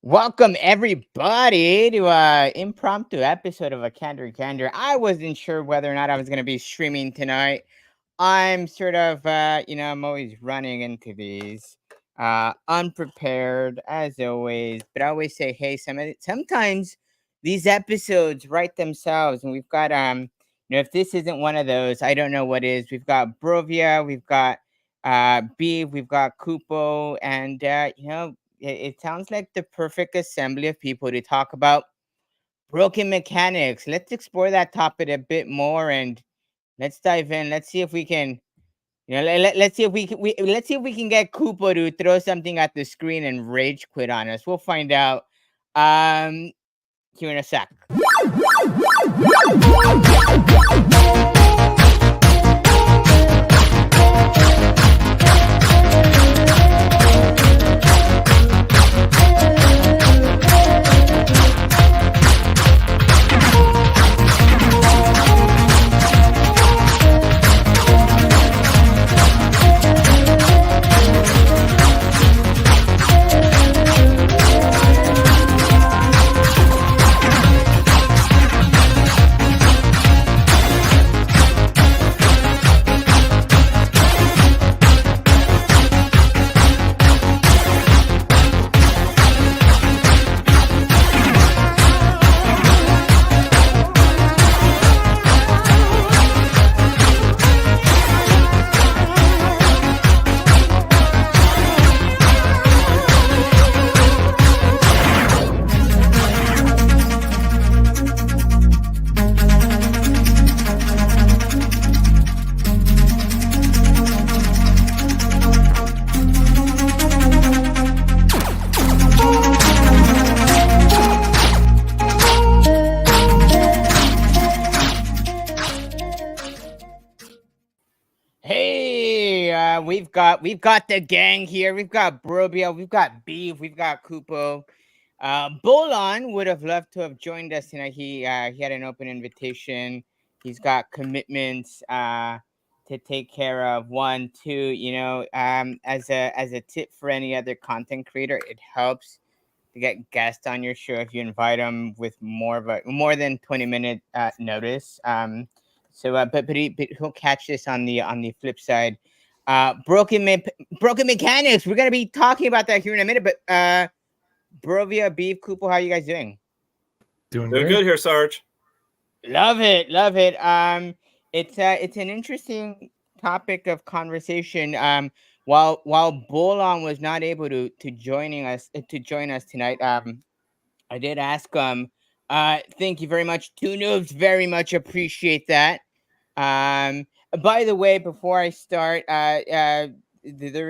Welcome everybody to a impromptu episode of a Candor. I wasn't sure whether or not I was going to be streaming tonight. I'm sort of, I'm always running into these, unprepared as always. But I always say, hey, sometimes these episodes write themselves, and we've got, if this isn't one of those, I don't know what is. We've got Brovia, we've got, Beave, we've got Kupo, and it sounds like the perfect assembly of people to talk about broken mechanics. Let's explore that topic a bit more and let's dive in. Let's see if we can, let's see if let's see if we can get Kupo to throw something at the screen and rage quit on us. We'll find out um here in a sec. Hey, we've got the gang here. We've got Brovia, we've got Beef, we've got Kupo. Bolon would have loved to have joined us tonight. He had an open invitation. He's got commitments to take care of. One, two. As a tip for any other content creator, it helps to get guests on your show if you invite them with more than 20-minute notice. But he'll catch this on the flip side. Broken mechanics. We're gonna be talking about that here in a minute. But Brovia, Beef, Kupo, how are you guys doing? Doing good here, Sarge. Love it. It's an interesting topic of conversation. While Bolon was not able to join us tonight, I did ask him. Thank you very much, Two Noobs. Very much appreciate that. By the way, before I start, there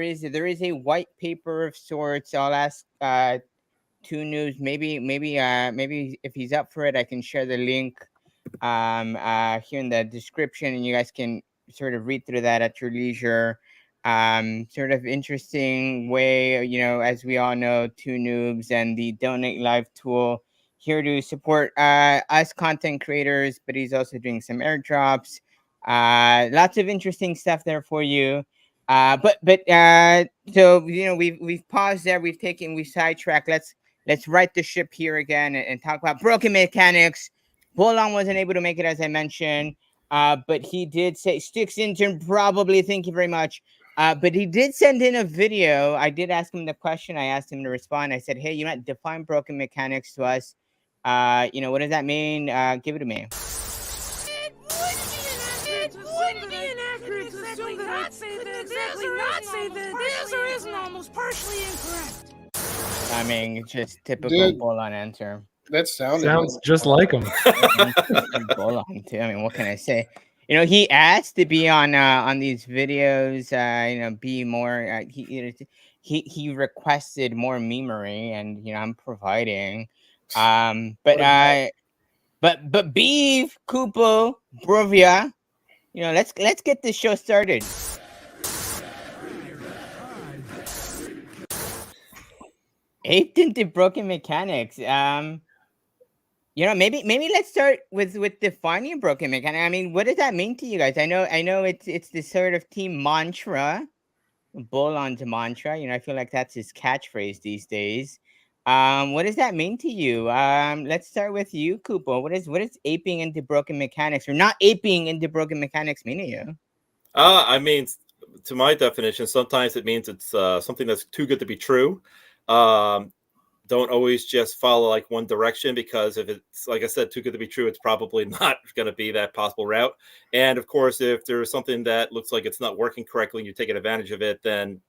is a white paper of sorts. I'll ask Two Noobs. Maybe if he's up for it, I can share the link here in the description, and you guys can sort of read through that at your leisure. Sort of interesting way, as we all know, Two Noobs and the Donate Live tool here to support us content creators, but he's also doing some airdrops. Lots of interesting stuff there for you. So we've paused there. We've sidetracked. Let's right the ship here again and talk about broken mechanics. Bolon wasn't able to make it, as I mentioned, but he did say Sticks Intern probably. Thank you very much. But he did send in a video. I did ask him the question. I asked him to respond. I said, hey, define broken mechanics to us. What does that mean? Give it to me. It wouldn't be inaccurate to assume that I'd not say that the answer isn't almost partially incorrect. I mean, just typical Bolon answer. That sounds just like him. Bolon too. I mean, what can I say? He asked to be on these videos. Be more. He requested more memery, and I'm providing. But Beef, Kupo, Brovia, let's get this show started. Aped into broken mechanics. Maybe let's start with defining broken mechanic. I mean, what does that mean to you guys? I know it's this sort of team mantra, Bolon's mantra. I feel like that's his catchphrase these days. What does that mean to you? Let's start with you, Kupo. What is aping into broken mechanics or not aping into broken mechanics mean to you? I mean, to my definition, sometimes it means it's something that's too good to be true. Um, don't always just follow like one direction, because if it's, like I said, too good to be true, it's probably not going to be that possible route. And of course, if there's something that looks like it's not working correctly and you're taking advantage of it, then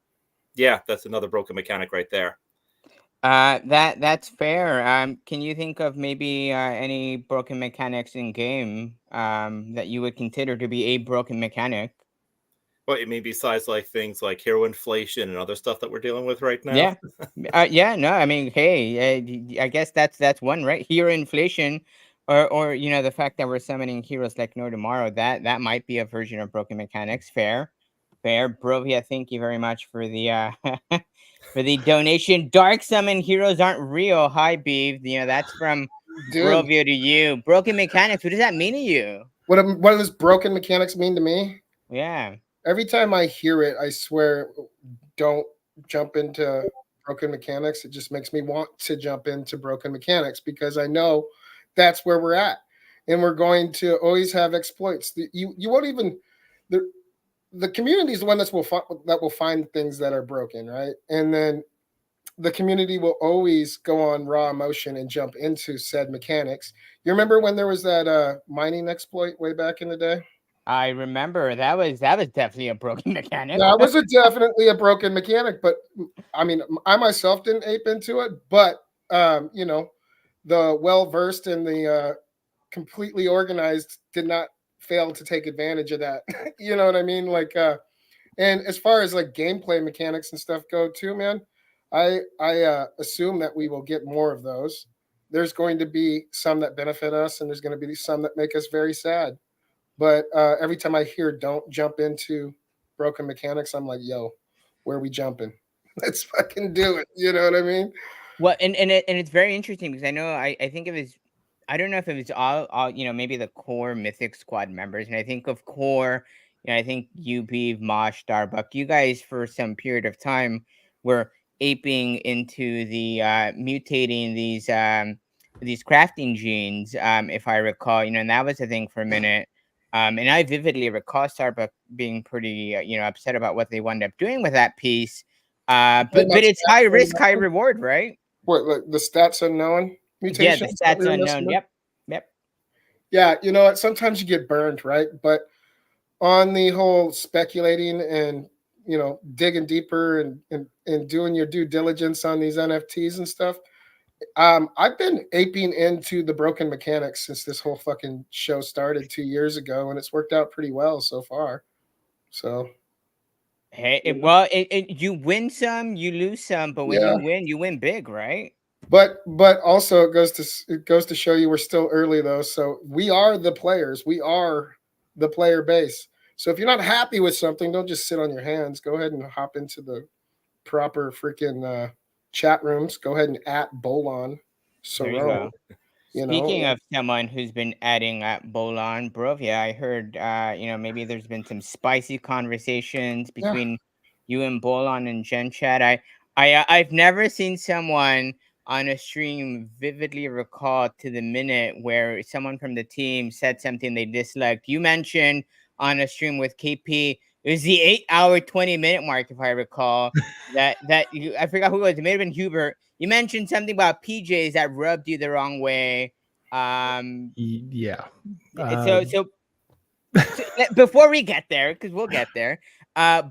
yeah, that's another broken mechanic right there. That's fair. Can you think of maybe any broken mechanics in game that you would consider to be a broken mechanic? Well, I mean, besides like things like hero inflation and other stuff that we're dealing with right now. Yeah. Yeah, no, I mean, hey, I guess that's one, right? Hero inflation, or the fact that we're summoning heroes like no tomorrow, that might be a version of broken mechanics. Fair, fair. Brovia, thank you very much for the for the donation. Dark summon heroes aren't real. Hi, Beave. That's from Brovia to you. Broken mechanics. What does that mean to you? What does broken mechanics mean to me? Yeah. Every time I hear it, I swear, don't jump into broken mechanics. It just makes me want to jump into broken mechanics, because I know that's where we're at, and we're going to always have exploits. You won't even the community is the one that will find things that are broken, right? And then the community will always go on raw emotion and jump into said mechanics. You remember when there was that mining exploit way back in the day? I remember that was definitely a broken mechanic. That was definitely a broken mechanic, but I mean, I myself didn't ape into it, but the well-versed and the completely organized did not fail to take advantage of that. You know what I mean? Like, and as far as like gameplay mechanics and stuff go too, man, I assume that we will get more of those. There's going to be some that benefit us, and there's going to be some that make us very sad. But every time I hear "don't jump into broken mechanics," I'm like, "Yo, where are we jumping? Let's fucking do it." You know what I mean? Well, and it's very interesting because I know I think it was, I don't know if it was all maybe the core Mythic Squad members, and I think of core, I think you, Beeve, Mosh, Starbuck, you guys for some period of time were aping into the mutating these crafting genes, if I recall, and that was a thing for a minute. And I vividly recall Starbuck being pretty upset about what they wound up doing with that piece. But it's high risk, high reward, right? What, like the stats unknown mutation? Yeah, the stats unknown. Yep. Yeah, you know what? Sometimes you get burned, right? But on the whole speculating and digging deeper and doing your due diligence on these NFTs and stuff, I've been aping into the broken mechanics since this whole fucking show started 2 years ago, and it's worked out pretty well so far. So, hey, you win some, you lose some, but when you win big, right? But also it goes to show you we're still early though. So we are the players. We are the player base. So if you're not happy with something, don't just sit on your hands. Go ahead and hop into the proper freaking chat rooms. Go ahead and @Bolon. So speaking of someone who's been adding Bolon, Brovia, I heard maybe there's been some spicy conversations between you and Bolon and Gen Chat. I've never seen someone on a stream vividly recall to the minute where someone from the team said something they disliked. You mentioned on a stream with KP, it was the 8-hour 20-minute mark, if I recall, that I forgot who it was. It may have been Hubert. You mentioned something about PJs that rubbed you the wrong way. Yeah. So before we get there, because we'll get there,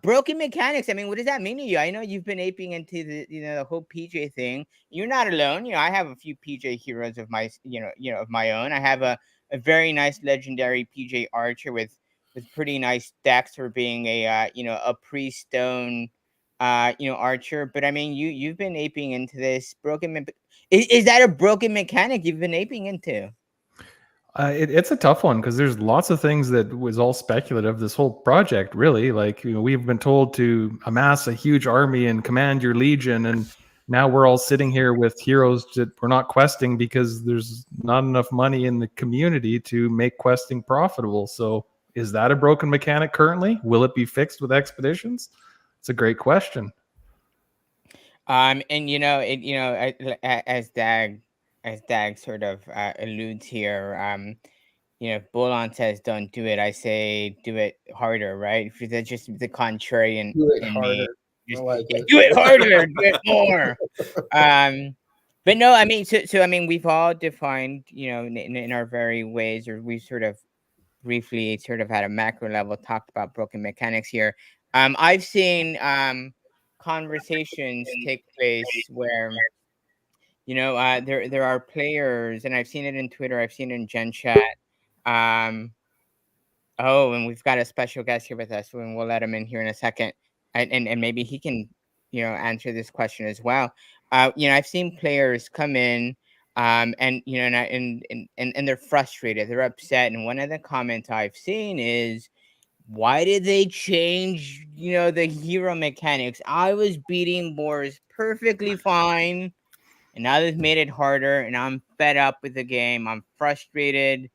broken mechanics. I mean, what does that mean to you? I know you've been aping into the whole PJ thing. You're not alone. I have a few PJ heroes of my of my own. I have a very nice legendary PJ Archer with pretty nice stacks for being a pre-stone Archer. But I mean, you've been aping into this broken. Is that a broken mechanic you've been aping into? It's a tough one because there's lots of things that was all speculative. This whole project, really, like we've been told to amass a huge army and command your legion, and now we're all sitting here with heroes that we're not questing because there's not enough money in the community to make questing profitable. So, is that a broken mechanic currently? Will it be fixed with expeditions? It's a great question. And as Dag sort of alludes here, if Bolon says don't do it, I say do it harder, right? If that's just the contrarian Do it in me, harder. I just like it. do it harder, do it more. Um, but no, I mean, so I mean, we've all defined, in our very ways, or we've sort of briefly sort of at a macro level talked about broken mechanics here. I've seen conversations take place where there are players, and I've seen it in Twitter, I've seen it in Gen Chat. Um, oh, and we've got a special guest here with us, and we'll let him in here in a second, and maybe he can answer this question as well. I've seen players come in. And and they're frustrated, they're upset, and one of the comments I've seen is, why did they change, the hero mechanics? I was beating Boars perfectly fine, and now they've made it harder, and I'm fed up with the game. I'm frustrated.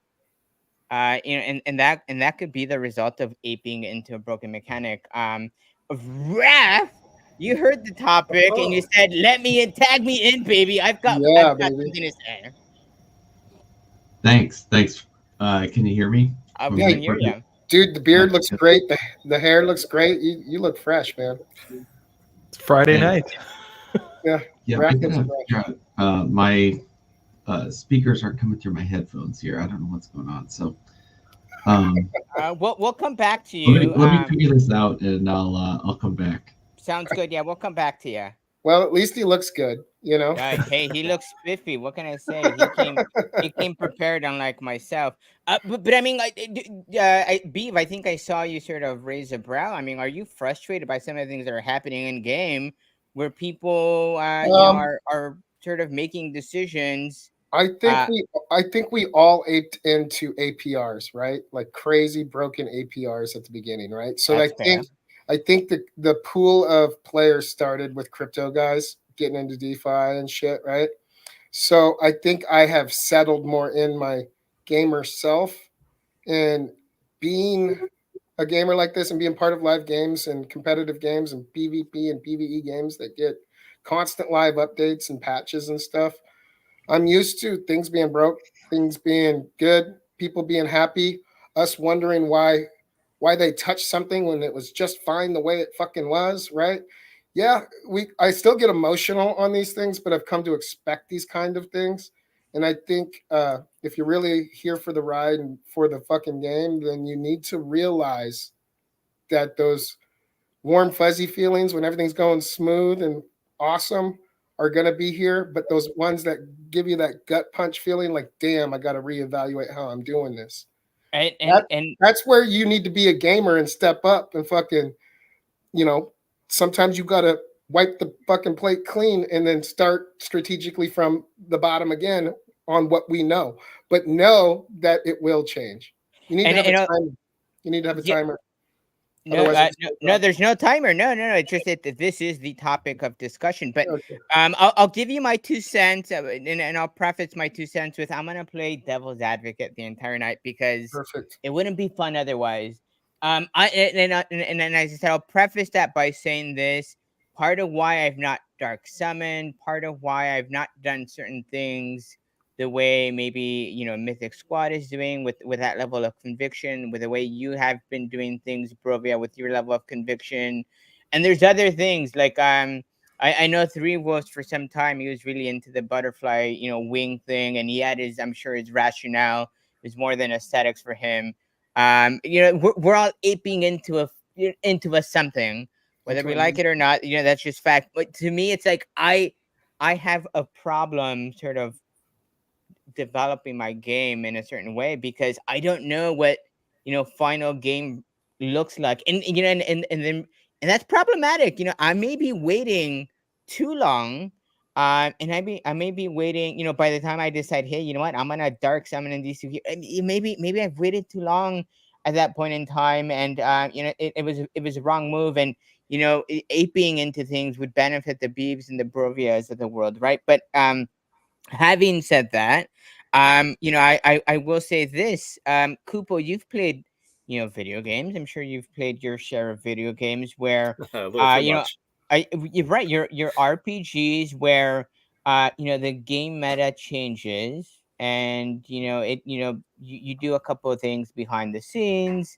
And that could be the result of aping into a broken mechanic. Raph, you heard the topic, and you said, "Let me in, tag me in, baby. I've Yeah, got baby. something to say." Thanks. Can you hear me? We Yeah, can hear you. dude, the beard looks great. The hair looks great. You look fresh, man. It's Friday Thanks. night. Yeah, Yeah, Raph I looks gotta fresh. figure out, my speakers aren't coming through my headphones here. I don't know what's going on. So We'll come back to let you. me figure this out, and I'll come back. Sounds good. Yeah, we'll come back to you. Well, at least he looks good, Hey, he looks spiffy. What can I say? He came prepared, unlike myself. But I mean, like, Beav, I think I saw you sort of raise a brow. I mean, are you frustrated by some of the things that are happening in game, where people, Um, are sort of making decisions? I think Uh, we all aped into APRs, right? Like crazy broken APRs at the beginning, right? So that's fair. I think the pool of players started with crypto guys getting into DeFi and shit, right? So I think I have settled more in my gamer self, and being a gamer like this and being part of live games and competitive games and PvP and PvE games that get constant live updates and patches and stuff. I'm used to things being broke, things being good, people being happy, us wondering why they touched something when it was just fine the way it fucking was, right? Yeah, I still get emotional on these things, but I've come to expect these kind of things. And I think if you're really here for the ride and for the fucking game, then you need to realize that those warm, fuzzy feelings when everything's going smooth and awesome are going to be here. But those ones that give you that gut punch feeling like, damn, I got to reevaluate how I'm doing this. And That, and and that's where you need to be a gamer and step up and fucking, you know, sometimes you got to wipe the fucking plate clean and then start strategically from the bottom again on what we know. But know that it will change. You need to have a and timer. You need to have a yeah, timer. no, Otherwise, it's no, there's no timer. No. It's just that this is the topic of discussion. But okay. I'll give you my 2 cents, and I'll preface my 2 cents with, I'm gonna play devil's advocate the entire night, because Perfect. it wouldn't be fun otherwise. And as I said, I'll preface that by saying this: part of why I've not dark summoned, part of why I've not done certain things the way maybe Mythic Squad is doing, with that level of conviction, with the way you have been doing things, Brovia, with your level of conviction. And there's other things like, I know Three Wolves, for some time he was really into the butterfly wing thing, and he had his, I'm sure, his rationale is more than aesthetics for him. We're all aping into a something, whether we like it or not. That's just fact. But to me, it's like, I have a problem sort of developing my game in a certain way, because I don't know what final game looks like, and that's problematic. I may be waiting too long, and I may be waiting. By the time I decide, hey, you know what, I'm gonna dark summon in these two here. Maybe I've waited too long at that point in time, and it was a wrong move, and aping into things would benefit the Beeves and the Brovias of the world, right? But having said that, I will say this, Kupo, you've played, video games. I'm sure you've played your share of video games where, A little too you know, much. you're right. Your RPGs where the game meta changes, and you do a couple of things behind the scenes,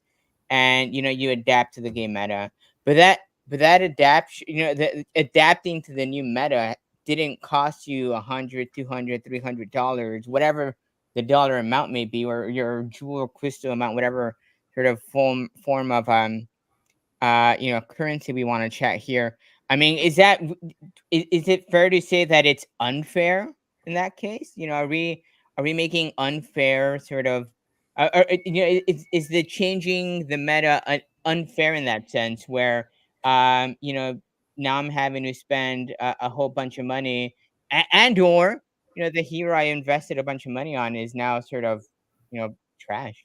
and you adapt to the game meta. But that adaptation, the adapting to the new meta didn't cost you 100, 200, $300, whatever the dollar amount may be, or your jewel or crystal amount, whatever sort of form of currency we want to chat here. I mean, is it fair to say that it's unfair in that case? Are we making unfair sort of is the changing the meta unfair in that sense where now I'm having to spend a whole bunch of money, and or the hero I invested a bunch of money on is now sort of trash.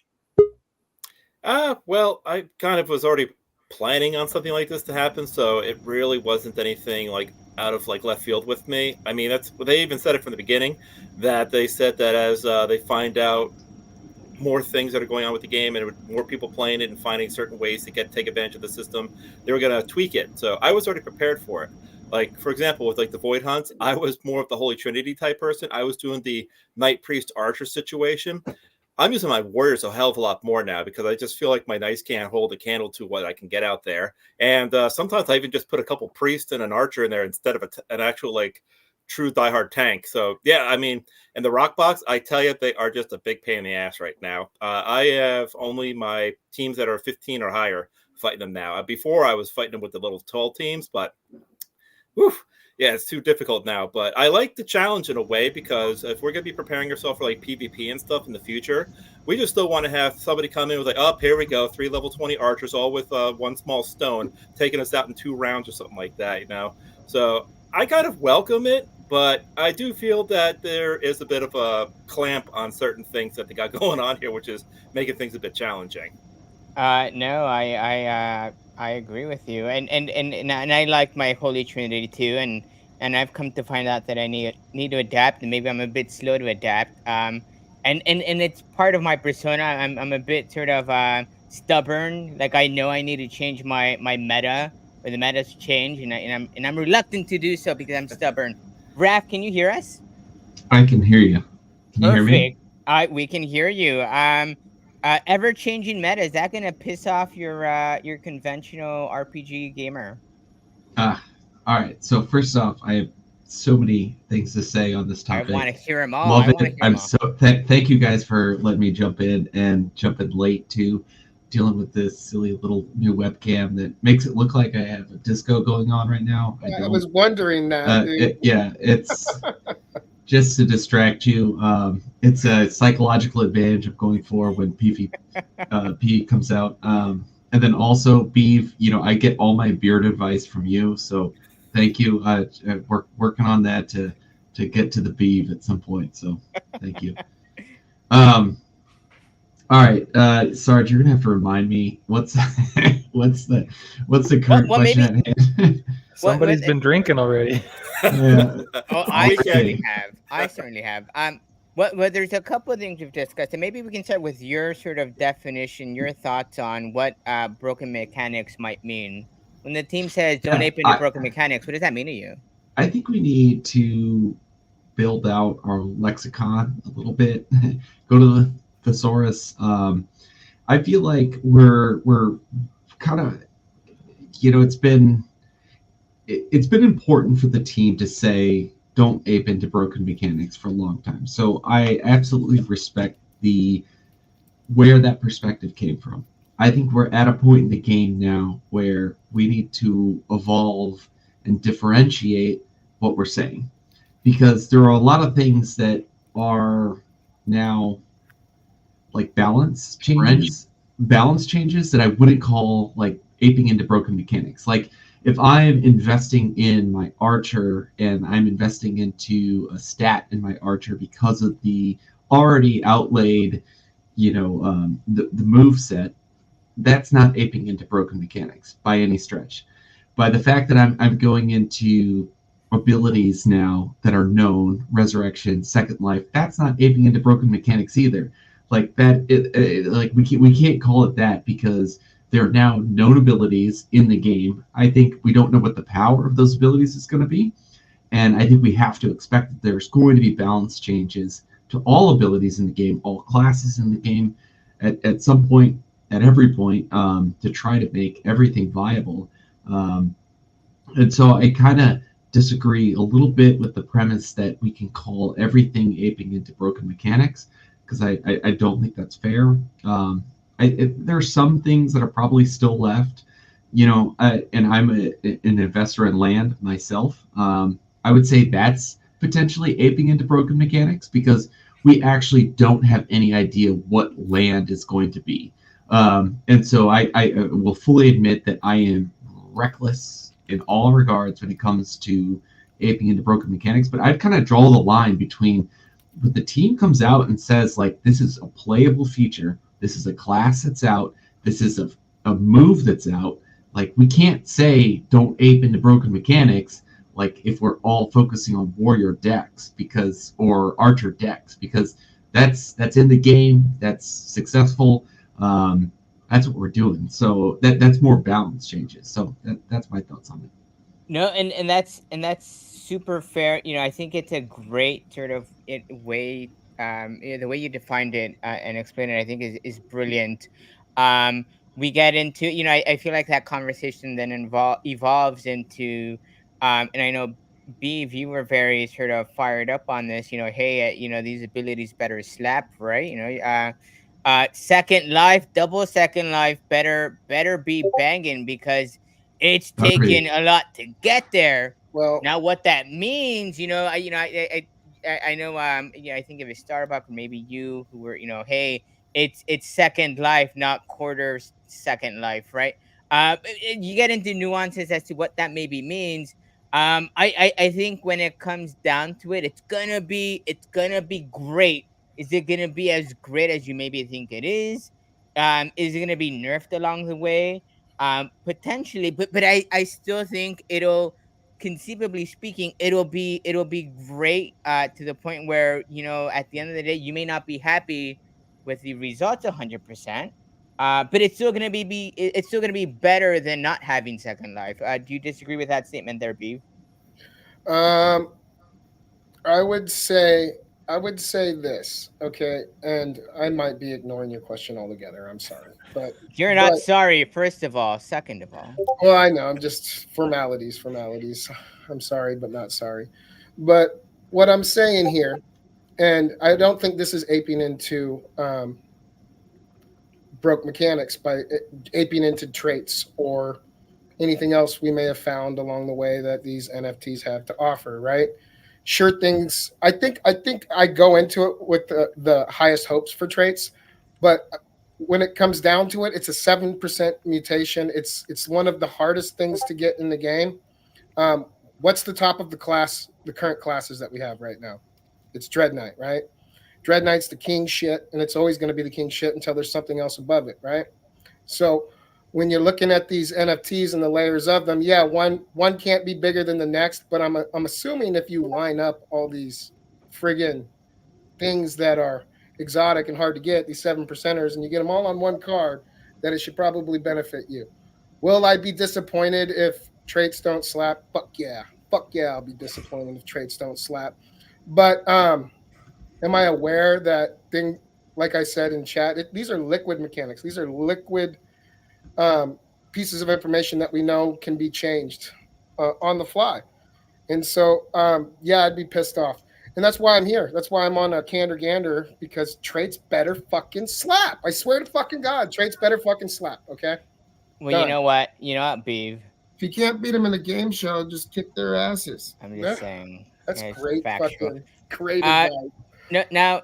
Well, I kind of was already planning on something like this to happen, so it really wasn't anything like out of like left field with me. I mean, that's they even said it from the beginning that they said that as they find out more things that are going on with the game and more people playing it and finding certain ways to take advantage of the system, they were going to tweak it. So I was already prepared for it. Like, for example, with like the Void Hunts, I was more of the Holy Trinity type person. I was doing the Knight Priest Archer situation. I'm using my warriors a hell of a lot more now because I just feel like my knights can't hold a candle to what I can get out there. And sometimes I even just put a couple priests and an archer in there instead of an actual like true diehard tank. So yeah, I mean, and the rock box, I tell you, they are just a big pain in the ass right now. I have only my teams that are 15 or higher fighting them now. Before I was fighting them with the little tall teams, but whew, yeah, it's too difficult now. But I like the challenge in a way because if we're going to be preparing ourselves for like PvP and stuff in the future, we just still want to have somebody come in with like, oh, here we go, 3 level 20 archers, all with one small stone, taking us out in 2 rounds or something like that, So I kind of welcome it, but I do feel that there is a bit of a clamp on certain things that they got going on here, which is making things a bit challenging. No, I agree with you, and I like my Holy Trinity too, and I've come to find out that I need to adapt, and maybe I'm a bit slow to adapt. And it's part of my persona. I'm a bit sort of stubborn. Like I know I need to change my meta, or the meta's change, and I'm reluctant to do so because I'm stubborn. Raph, can you hear us? I can hear you. Can you hear me? Perfect. We can hear you. Ever-changing meta, is that gonna piss off your conventional RPG gamer? All right. So first off, I have so many things to say on this topic. I want to hear them all. Love it. I'm so thank you guys for letting me jump in late too, dealing with this silly little new webcam that makes it look like I have a disco going on right now. I was wondering that. It's just to distract you. It's a psychological advantage of going forward when PvP comes out. And then also, Beave, I get all my beard advice from you, so thank you. We're working on that to get to the Beave at some point, so thank you. All right, Sarge, you're gonna have to remind me what's the current question at hand. Somebody's been drinking already. Yeah. Oh, I certainly have. Well, there's a couple of things we've discussed, and maybe we can start with your sort of definition, your thoughts on what broken mechanics might mean. When the team says don't ape into broken mechanics, what does that mean to you? I think we need to build out our lexicon a little bit. Go to the thesaurus. I feel like we're kind of, it's been important for the team to say don't ape into broken mechanics for a long time. So I absolutely respect where that perspective came from. I think we're at a point in the game now where we need to evolve and differentiate what we're saying, because there are a lot of things that are now like balance changes that I wouldn't call like aping into broken mechanics. Like if I'm investing in my archer and I'm investing into a stat in my archer because of the already outlaid, the move set, that's not aping into broken mechanics by any stretch. By the fact that I'm going into abilities now that are known, resurrection, second life, that's not aping into broken mechanics either. Like that, like we can't call it that because They're now known abilities in the game. I think we don't know what the power of those abilities is going to be. And I think we have to expect that there's going to be balance changes to all abilities in the game, all classes in the game, at some point, at every point, to try to make everything viable. Um, and so I kind of disagree a little bit with the premise that we can call everything aping into broken mechanics, because I don't think that's fair. There are some things that are probably still left, and I'm an investor in land myself. I would say that's potentially aping into broken mechanics because we actually don't have any idea what land is going to be. And so I will fully admit that I am reckless in all regards when it comes to aping into broken mechanics, but I'd kind of draw the line between when the team comes out and says, like, this is a playable feature, this is a class that's out, this is a move that's out. Like, we can't say don't ape into broken mechanics, like, if we're all focusing on warrior decks or archer decks, because that's in the game, that's successful. That's what we're doing. So that's more balance changes. So that's my thoughts on it. No, and that's super fair. I think it's a great sort of way. The way you defined it and explained it, I think is brilliant. We get into, I feel like that conversation then evolves into, and I know Beeve, you were very sort of fired up on this. Hey, these abilities better slap, right? Second life, double second life, better be banging because it's taken Agreed. a lot to get there. Well, Now, what that means, I know, I think of a Starbuck or maybe you who were, hey, it's second life, not second life, right? You get into nuances as to what that maybe means. I think when it comes down to it, it's gonna be great. Is it gonna be as great as you maybe think it is? Is it gonna be nerfed along the way? Potentially, but I still think it'll, conceivably speaking, it'll be great, to the point where, at the end of the day, you may not be happy with the results 100%, but it's still gonna be better than not having second life. Do you disagree with that statement there, Beef? um, I would say I would say this, okay, and I might be ignoring your question altogether. I'm sorry, You're not but sorry, first of all. Second of all, well, I know I'm just formalities. I'm sorry, but not sorry. But what I'm saying here, and I don't think this is aping into broke mechanics by aping into traits or anything else we may have found along the way that these NFTs have to offer, right? Sure things. I think I go into it with the highest hopes for traits, but when it comes down to it, it's a 7% mutation. It's one of the hardest things to get in the game. What's the top of the class? The current classes that we have right now, it's Dread Knight, right? Dread Knight's the king shit, and it's always going to be the king shit until there's something else above it, right? So when you're looking at these NFTs and the layers of them, yeah, one can't be bigger than the next. But I'm assuming if you line up all these friggin' things that are exotic and hard to get, these 7%ers, and you get them all on one card, that it should probably benefit you. Will I be disappointed if traits don't slap? Fuck yeah, I'll be disappointed if traits don't slap. But am I aware that thing? Like I said in chat, these are liquid mechanics. These are liquid um, pieces of information that we know can be changed on the fly. And so, yeah, I'd be pissed off. And that's why I'm here. That's why I'm on a Candor Gander, because traits better fucking slap. I swear to fucking God, traits better fucking slap. Okay? well, Done. Beef. If you can't beat them in a game show, just kick their asses. I'm Yeah, just saying, that's it's great factual. fucking great Uh, advice. now,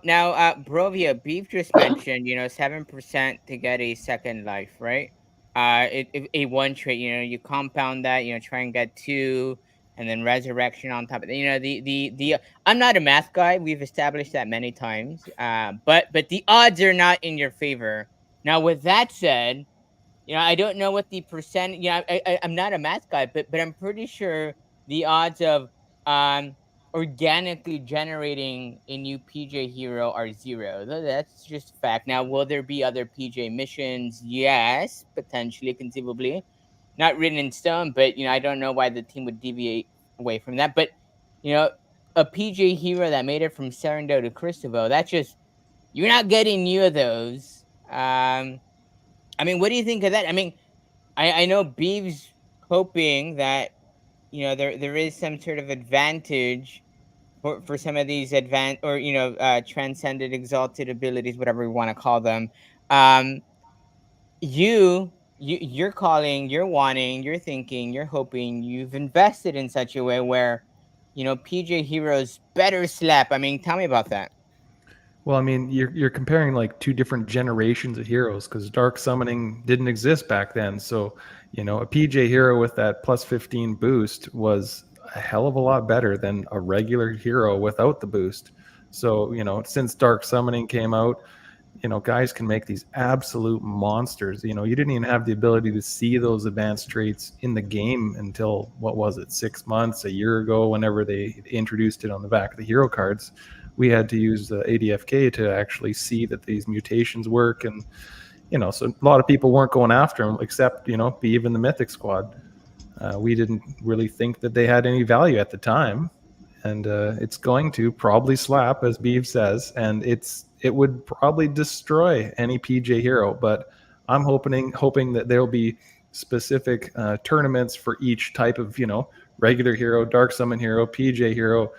Brovia, Beef just mentioned, 7% to get a second life, right? A one trait, you compound that, try and get two, and then resurrection on top of it. I'm not a math guy. We've established that many times. But the odds are not in your favor. Now, with that said, I don't know what the percent. I'm not a math guy, but I'm pretty sure the odds of um organically generating a new PJ hero are zero. That's just fact. Now, will there be other PJ missions? Yes, potentially, conceivably, not written in stone. But I don't know why the team would deviate away from that. But you know, a PJ hero that made it from Serendo to Cristobal, that's just you're not getting new of those. I mean, what do you think of that? I mean, I know Beeves hoping that there is some sort of advantage for some of these or transcended exalted abilities, whatever we want to call them. um you're calling, you're wanting, you're thinking, you're hoping, you've invested in such a way where PJ heroes better slap. I mean, tell me about that. Well, I mean, you're comparing like two different generations of heroes because dark summoning didn't exist back then. So, a PJ hero with that plus 15 boost was a hell of a lot better than a regular hero without the boost. So, since dark summoning came out, guys can make these absolute monsters. You didn't even have the ability to see those advanced traits in the game until, what was it, 6 months, a year ago, whenever they introduced it on the back of the hero cards. We had to use the ADFK to actually see that these mutations work. And, so a lot of people weren't going after them except, Beave and the Mythic Squad. We didn't really think that they had any value at the time. And it's going to probably slap, as Beeve says, and it would probably destroy any PJ hero. But I'm hoping that there'll be specific tournaments for each type of regular hero, dark summon hero, PJ hero,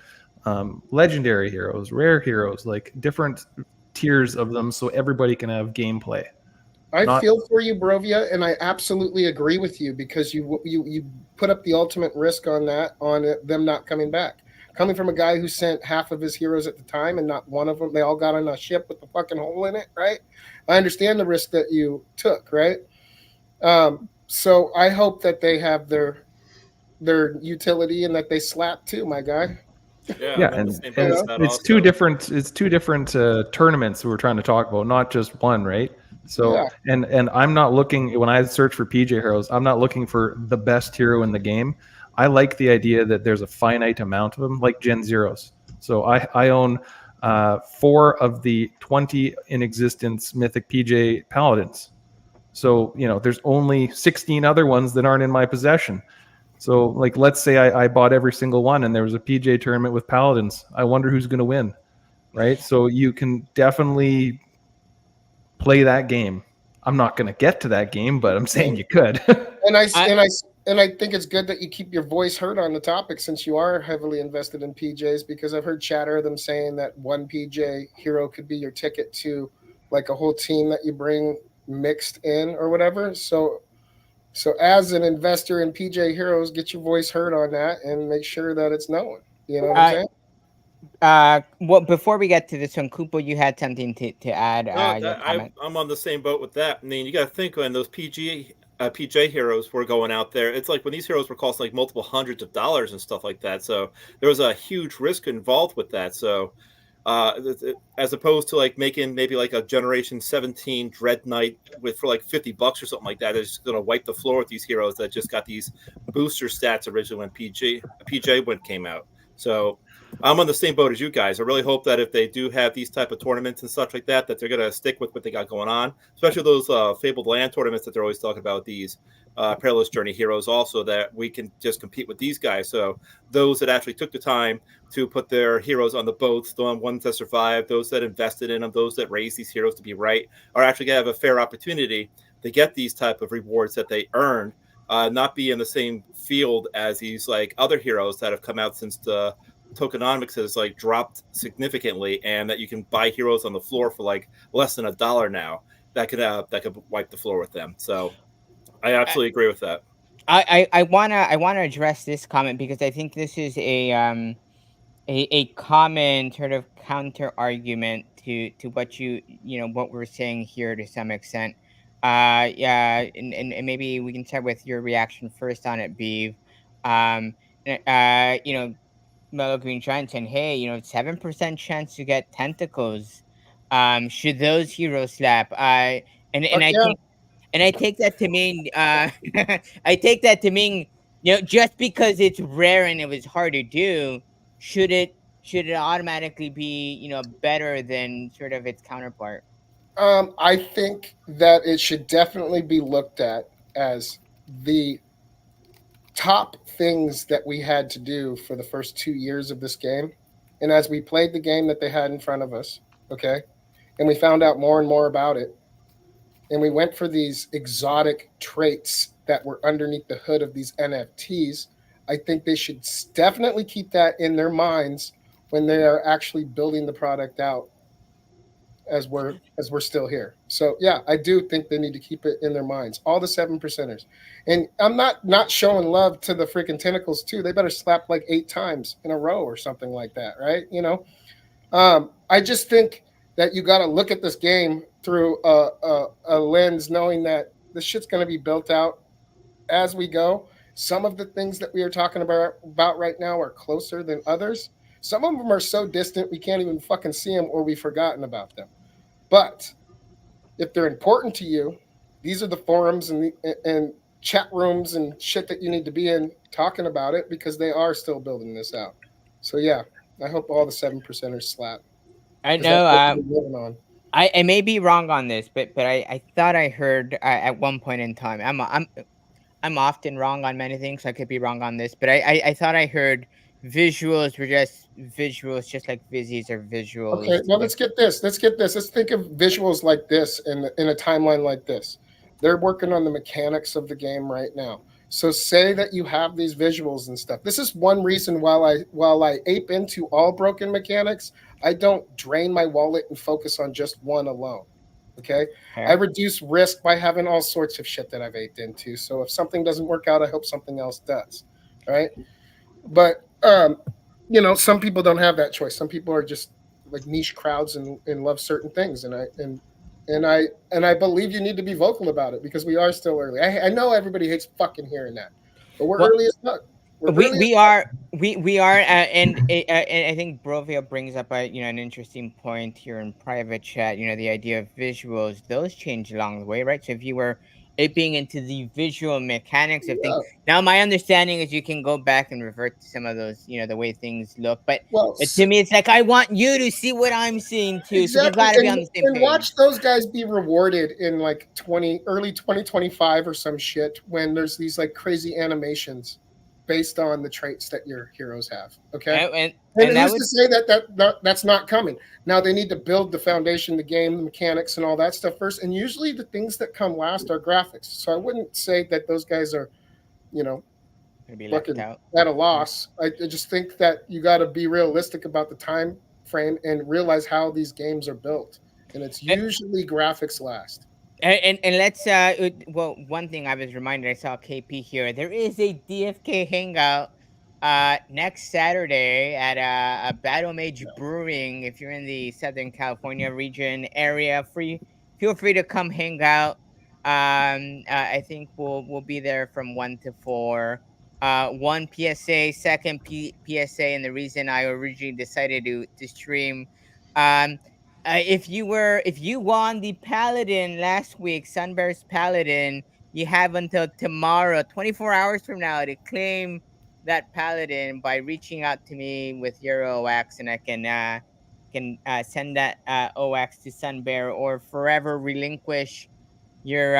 legendary heroes, rare heroes, like different tiers of them, so everybody can have gameplay. I feel for you, Brovia, and I absolutely agree with you because you put up the ultimate risk on that, on them not coming back. Coming from a guy who sent half of his heroes at the time and not one of them, they all got on a ship with the fucking hole in it, right? I understand the risk that you took, right? So I hope that they have their utility and that they slap too, my guy. Yeah, and it's two different tournaments we're trying to talk about, not just one, right? So yeah. and I'm not looking, when I search for PJ heroes, I'm not looking for the best hero in the game. I like the idea that there's a finite amount of them, like Gen Zeros. So I own 4 of the 20 in existence Mythic PJ Paladins. So there's only 16 other ones that aren't in my possession. So, like, let's say I bought every single one and there was a PJ tournament with Paladins. I wonder who's going to win, right? So you can definitely play that game. I'm not going to get to that game, but I'm saying you could. and I think it's good that you keep your voice heard on the topic since you are heavily invested in PJs, because I've heard chatter of them saying that one PJ hero could be your ticket to like a whole team that you bring mixed in or whatever. So as an investor in PJ Heroes, get your voice heard on that and make sure that it's known. You know what I'm saying? Well, before we get to this one, Kupo, you had something to add. I'm on the same boat with that. I mean, you got to think when those PJ heroes were going out there, it's like when these heroes were costing like multiple hundreds of dollars and stuff like that. So there was a huge risk involved with that. So as opposed to like making maybe like a Generation 17 Dread Knight for like $50 or something like that, is going to wipe the floor with these heroes that just got these booster stats originally when PJ came out. So I'm on the same boat as you guys. I really hope that if they do have these type of tournaments and such like that, that they're going to stick with what they got going on, especially those Fabled Land tournaments that they're always talking about, these Perilous Journey heroes also, that we can just compete with these guys. So those that actually took the time to put their heroes on the boats, the ones that survived, those that invested in them, those that raised these heroes to be right, are actually going to have a fair opportunity to get these type of rewards that they earned, not be in the same field as these like other heroes that have come out since the tokenomics has like dropped significantly, and that you can buy heroes on the floor for like less than $1 now. That could wipe the floor with them. So I absolutely agree with that. I wanna address this comment because I think this is a common sort of counter argument to what what we're saying here to some extent. Yeah, and maybe we can start with your reaction first on it, Beeve. Mellow Green Giant saying, hey, 7% chance to get tentacles. Should those heroes slap? I take that to mean I take that to mean just because it's rare and it was hard to do, should it automatically be, better than sort of its counterpart? I think that it should definitely be looked at as the top things that we had to do for the first 2 years of this game. And as we played the game that they had in front of us, okay, and we found out more and more about it, and we went for these exotic traits that were underneath the hood of these NFTs, I think they should definitely keep that in their minds when they are actually building the product out as we're still here. So yeah, I do think they need to keep it in their minds. All the 7%ers. And I'm not showing love to the freaking tentacles too. They better slap like 8 times in a row or something like that, right? I just think that you got to look at this game through a lens, knowing that this shit's going to be built out as we go. Some of the things that we are talking about right now are closer than others. Some of them are so distant we can't even fucking see them or we've forgotten about them. But if they're important to you, these are the forums and chat rooms and shit that you need to be in talking about it because they are still building this out. So yeah, I hope all the 7%ers slap I because that's know. what we're living on. I may be wrong on this, but I thought I heard at one point in time. I'm often wrong on many things. I could be wrong on this, but I thought I heard visuals were just visuals, just like Vizzies are visuals. Okay, well, let's get this. Let's get this. Let's think of visuals like this in a timeline like this. They're working on the mechanics of the game right now. So say that you have these visuals and stuff. This is one reason while I ape into all broken mechanics, I don't drain my wallet and focus on just one alone. Okay? I Okay. reduce risk by having all sorts of shit that I've aped into. So if something doesn't work out, I hope something else does. Right? But some people don't have that choice. Some people are just like niche crowds and love certain things, and I believe you need to be vocal about it because we are still early. I know everybody hates fucking hearing that, but we're Well, early as fuck. We're we early as we fuck. are we are and I think Brovia brings up an interesting point here in private chat. The idea of visuals, those change along the way, right? So if you were it being into the visual mechanics of things, Yeah. now my understanding is you can go back and revert to some of those, the way things look, but Well, to me it's like I want you to see what I'm seeing too, so we exactly, got to be and on the same and page. watch those guys be rewarded in like early 2025 or some shit when there's these like crazy animations based on the traits that your heroes have. Okay. And And that who's to would say that's not coming? Now they need to build the foundation, the game, the mechanics, and all that stuff first. And usually the things that come last are graphics. So I wouldn't say that those guys are, you know, be left fucking out. at a loss. I just think that you got to be realistic about the time frame and realize how these games are built. And it's usually graphics last. And let's well, one thing I was reminded, I saw KP here. There is a DFK hangout next Saturday at a Battle Mage Brewing. If you're in the Southern California region area, feel free to come hang out. I think we'll be there from 1 to 4. One PSA, second PSA, and the reason I originally decided to stream. Um, if you won the Paladin last week, Sunburst Paladin, you have until tomorrow, 24 hours from now, to claim that Paladin by reaching out to me with your OX, and I can send that OX to Sunbear or forever relinquish your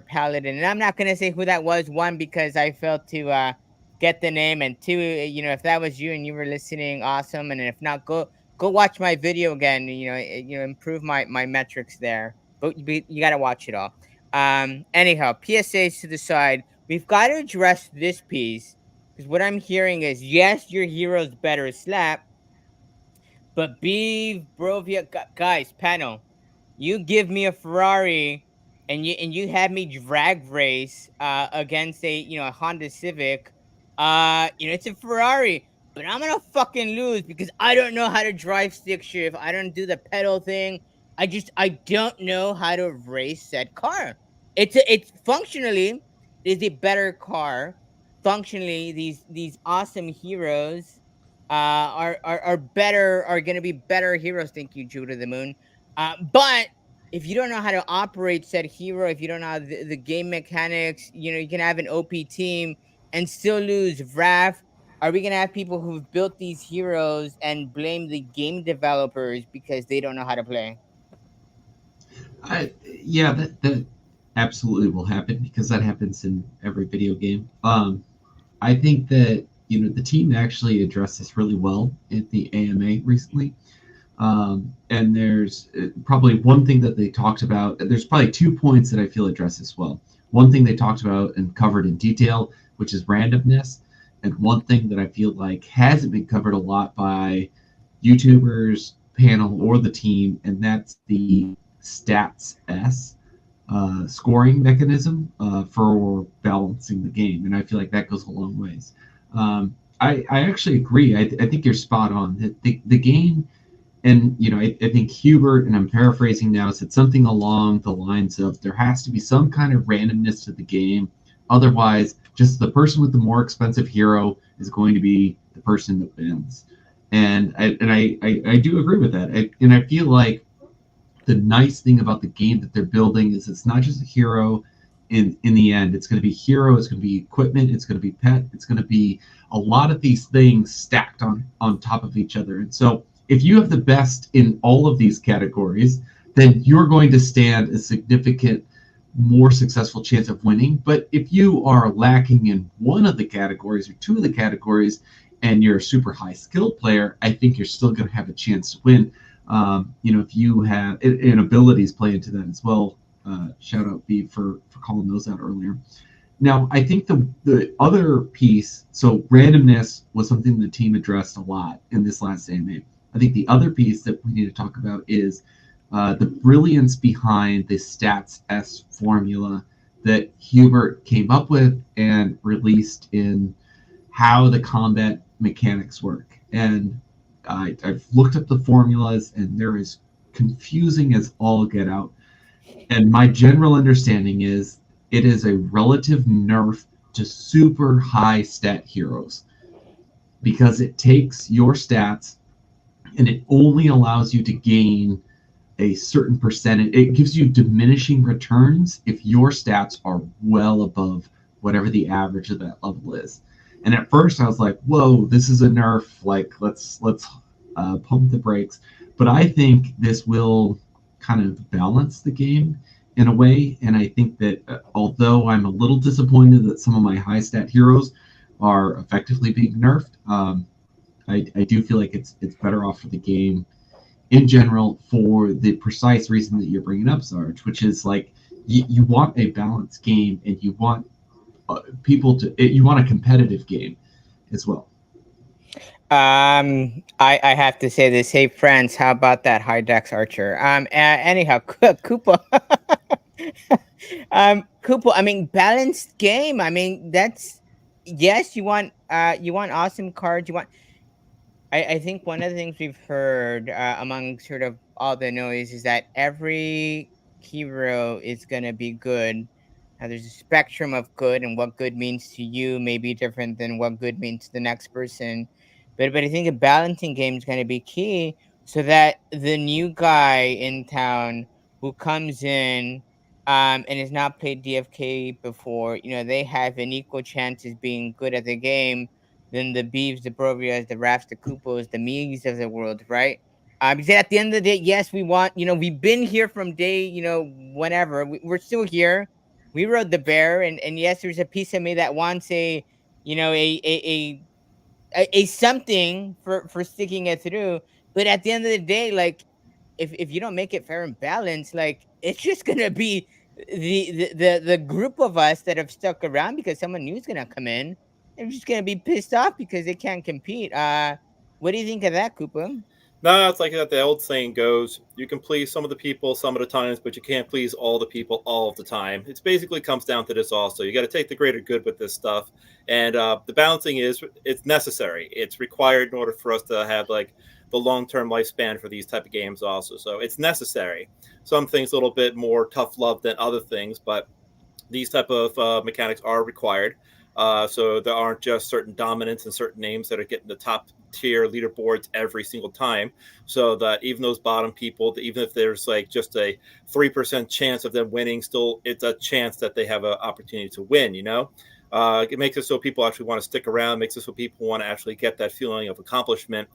Paladin. And I'm not gonna say who that was. One, because I failed to get the name, and two, if that was you and you were listening, awesome. And if not, go watch my video again. Improve my metrics there. But you got to watch it all. Anyhow, PSAs to the side. We've got to address this piece because what I'm hearing is yes, your hero's better slap, but Beave, Brovia, guys, panel, you give me a Ferrari and you have me drag race against a Honda Civic. It's a Ferrari, but I'm gonna fucking lose because I don't know how to drive stick shift. I don't do the pedal thing. I don't know how to race said car. It's functionally is a better car. Functionally, these awesome heroes are better, are gonna be better heroes. Thank you, Judah the Moon. But if you don't know how to operate said hero, if you don't know the game mechanics, you can have an OP team and still lose Vraf. Are we gonna have people who've built these heroes and blame the game developers because they don't know how to play? Yeah, that absolutely will happen because that happens in every video game. I think that the team actually addressed this really well at the AMA recently. And there's probably one thing that they talked about. There's probably 2 points that I feel address this well. One thing they talked about and covered in detail, which is randomness, and one thing that I feel like hasn't been covered a lot by YouTubers, panel, or the team, and that's the stats S scoring mechanism for balancing the game. And I feel like that goes a long ways. I actually agree. I think you're spot on. The game, and I think Hubert, and I'm paraphrasing now, said something along the lines of there has to be some kind of randomness to the game. Otherwise, just the person with the more expensive hero is going to be the person that wins. And I do agree with that. And I feel like the nice thing about the game that they're building is it's not just a hero. In the end, it's going to be hero, it's going to be equipment, it's going to be pet, it's going to be a lot of these things stacked on top of each other. And so if you have the best in all of these categories, then you're going to stand a significant more successful chance of winning. But if you are lacking in one of the categories or two of the categories and you're a super high skilled player, I think you're still going to have a chance to win. If you have and abilities play into that as well. Shout out Beave for calling those out earlier. Now, I think the other piece, so randomness was something the team addressed a lot in this last AMA. I think the other piece that we need to talk about is the brilliance behind the stats S formula that Hubert came up with and released in how the combat mechanics work. And I've looked up the formulas, and they're as confusing as all get out. And my general understanding is it is a relative nerf to super high stat heroes because it takes your stats and it only allows you to gain a certain percentage. It gives you diminishing returns if your stats are well above whatever the average of that level is. And at first I was like, whoa, this is a nerf. Like, let's pump the brakes. But I think this will kind of balance the game in a way. And I think that although I'm a little disappointed that some of my high stat heroes are effectively being nerfed, I do feel like it's better off for the game in general for the precise reason that you're bringing up, Sarge, which is like you want a balanced game and you want you want a competitive game as well. I have to say this. Hey, friends, how about that high dex archer? Anyhow, Kupo. Kupo. I mean, balanced game. I mean, that's yes. You want awesome cards. You want. I think one of the things we've heard among sort of all the noise is that every hero is gonna be good. There's a spectrum of good, and what good means to you may be different than what good means to the next person. But I think a balancing game is gonna be key, so that the new guy in town who comes in and has not played DFK before, they have an equal chance as being good at the game than the Beeves, the Brovias, the Rafts, the Kupos, the Mees of the world, right? Because at the end of the day, yes, we want, we've been here from day, whenever. We're still here. We rode the bear, and yes, there's a piece of me that wants a something for sticking it through. But at the end of the day, like, if you don't make it fair and balanced, like, it's just gonna be the group of us that have stuck around because someone new is gonna come in. They're just gonna be pissed off because they can't compete. What do you think of that, Cooper? No, it's like that. The old saying goes: you can please some of the people some of the times, but you can't please all the people all of the time. It basically comes down to this. Also, you got to take the greater good with this stuff, and the balancing it's necessary. It's required in order for us to have like the long-term lifespan for these type of games. Also, so it's necessary. Some things a little bit more tough love than other things, but these type of mechanics are required. So there aren't just certain dominants and certain names that are getting the top tier leaderboards every single time. So that even those bottom people, even if there's like just a 3% chance of them winning, still it's a chance that they have an opportunity to win. It makes it so people actually want to stick around, makes it so people want to actually get that feeling of accomplishment.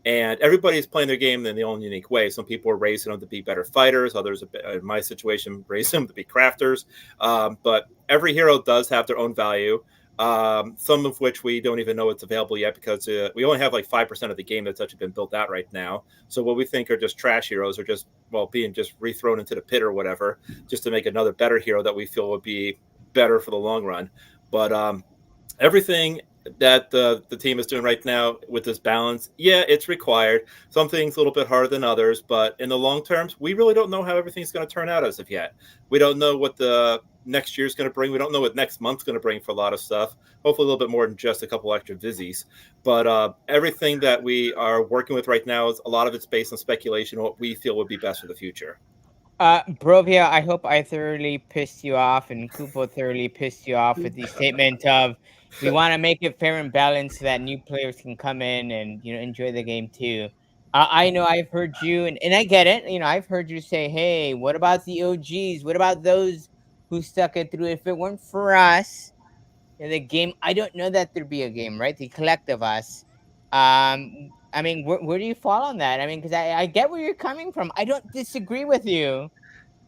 And everybody's playing their game in their own unique way. Some people are raising them to be better fighters. Others, in my situation, raise them to be crafters. But every hero does have their own value. Some of which we don't even know it's available yet because we only have like 5% of the game that's actually been built out right now. So what we think are just trash heroes are just, well, being just rethrown into the pit or whatever, just to make another better hero that we feel would be better for the long run. But everything that the team is doing right now with this balance, yeah, it's required. Some things a little bit harder than others, but in the long terms, we really don't know how everything's going to turn out as of yet. We don't know what the next year's going to bring. We don't know what next month's going to bring for a lot of stuff. Hopefully a little bit more than just a couple extra Vizzies. But everything that we are working with right now, is a lot of it's based on speculation, what we feel would be best for the future. Brovia, I hope I thoroughly pissed you off, and Kupo thoroughly pissed you off with the statement of we want to make it fair and balanced so that new players can come in and enjoy the game too. I know I've heard you, and I get it. I've heard you say, "Hey, what about the OGs? What about those who stuck it through? If it weren't for us, the game, I don't know that there'd be a game, right? The collective us." I mean, where do you fall on that? I mean, because I get where you're coming from. I don't disagree with you,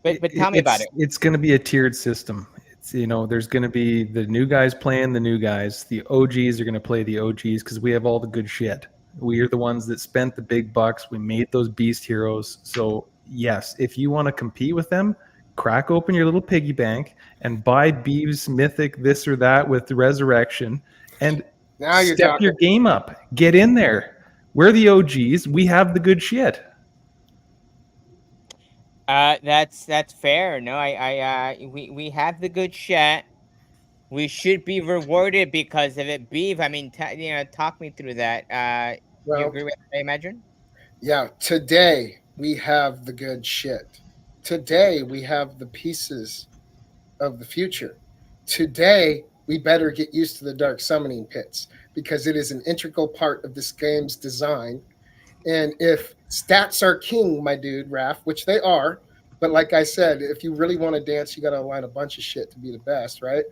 but tell me about it. It's going to be a tiered system. It's there's going to be the new guys playing the new guys. The OGs are going to play the OGs because we have all the good shit. We are the ones that spent the big bucks. We made those beast heroes. So yes, if you want to compete with them, crack open your little piggy bank and buy Beave's mythic this or that with the resurrection and Now you're step talking. your game up. Get in there. We're the OGs. We have the good shit. That's fair. No, we have the good shit. We should be rewarded because of it. Beef. I mean, talk me through that. You Well, agree with that, I imagine? yeah, today we have the good shit. Today we have the pieces of the future. Today we better get used to the dark summoning pits because it is an integral part of this game's design. And if stats are king, my dude, Raph, which they are, but like I said, if you really want to dance, you got to align a bunch of shit to be the best, right?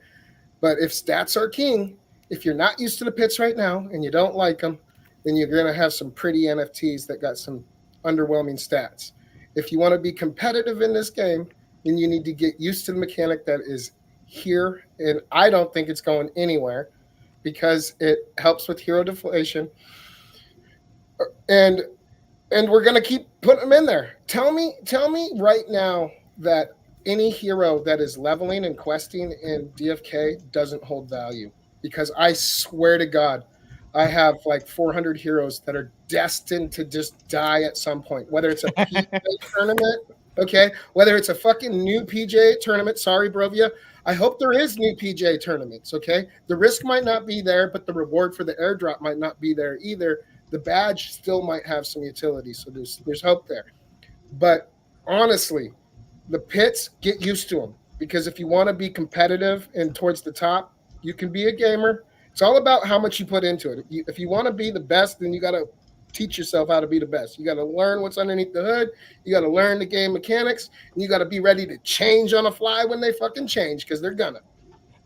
But if stats are king, if you're not used to the pits right now and you don't like them, then you're going to have some pretty NFTs that got some underwhelming stats. If you want to be competitive in this game, then you need to get used to the mechanic that is here. And I don't think it's going anywhere because it helps with hero deflation. And we're gonna keep putting them in there. Tell me right now that any hero that is leveling and questing in DFK doesn't hold value. Because I swear to God, I have like 400 heroes that are destined to just die at some point. Whether it's a PJ tournament, okay, whether it's a fucking new PJ tournament. Sorry, Brovia. I hope there is new PJ tournaments. Okay, the risk might not be there, but the reward for the airdrop might not be there either. The badge still might have some utility, so there's hope there. But honestly, the pits, get used to them because if you want to be competitive and towards the top, you can be a gamer. It's all about how much you put into it. If you want to be the best, then you got to teach yourself how to be the best. You got to learn what's underneath the hood. You got to learn the game mechanics, and you got to be ready to change on the fly when they fucking change because they're gonna.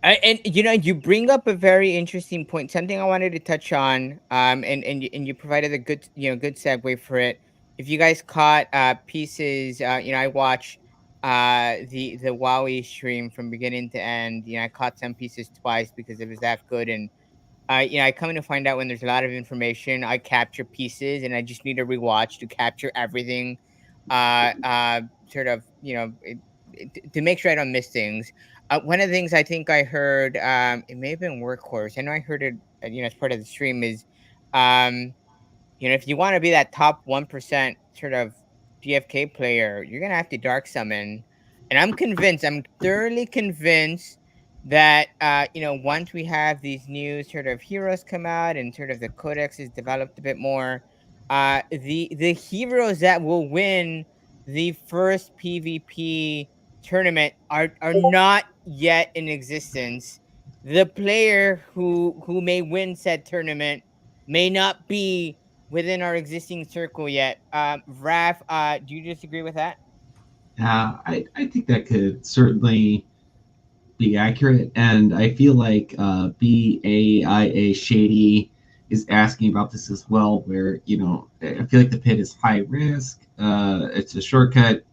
And you bring up a very interesting point, something I wanted to touch on. And you provided a good good segue for it. If you guys caught pieces, I watch the Wowie stream from beginning to end. I caught some pieces twice because it was that good. And I come to find out when there's a lot of information, I capture pieces, and I just need a rewatch to capture everything. Sort of, to make sure I don't miss things. One of the things I think I heard, it may have been Workhorse. I know I heard it, as part of the stream is, um, if you want to be that top 1% sort of DFK player, you're gonna have to dark summon. And I'm convinced, I'm thoroughly convinced that once we have these new sort of heroes come out and sort of the codex is developed a bit more, the heroes that will win the first PvP tournament are not yet in existence. The player who may win said tournament may not be within our existing circle yet. Raph, do you disagree with that? I think that could certainly be accurate. And I feel like BAIA Shady is asking about this as well, where, I feel like the pit is high risk. It's a shortcut,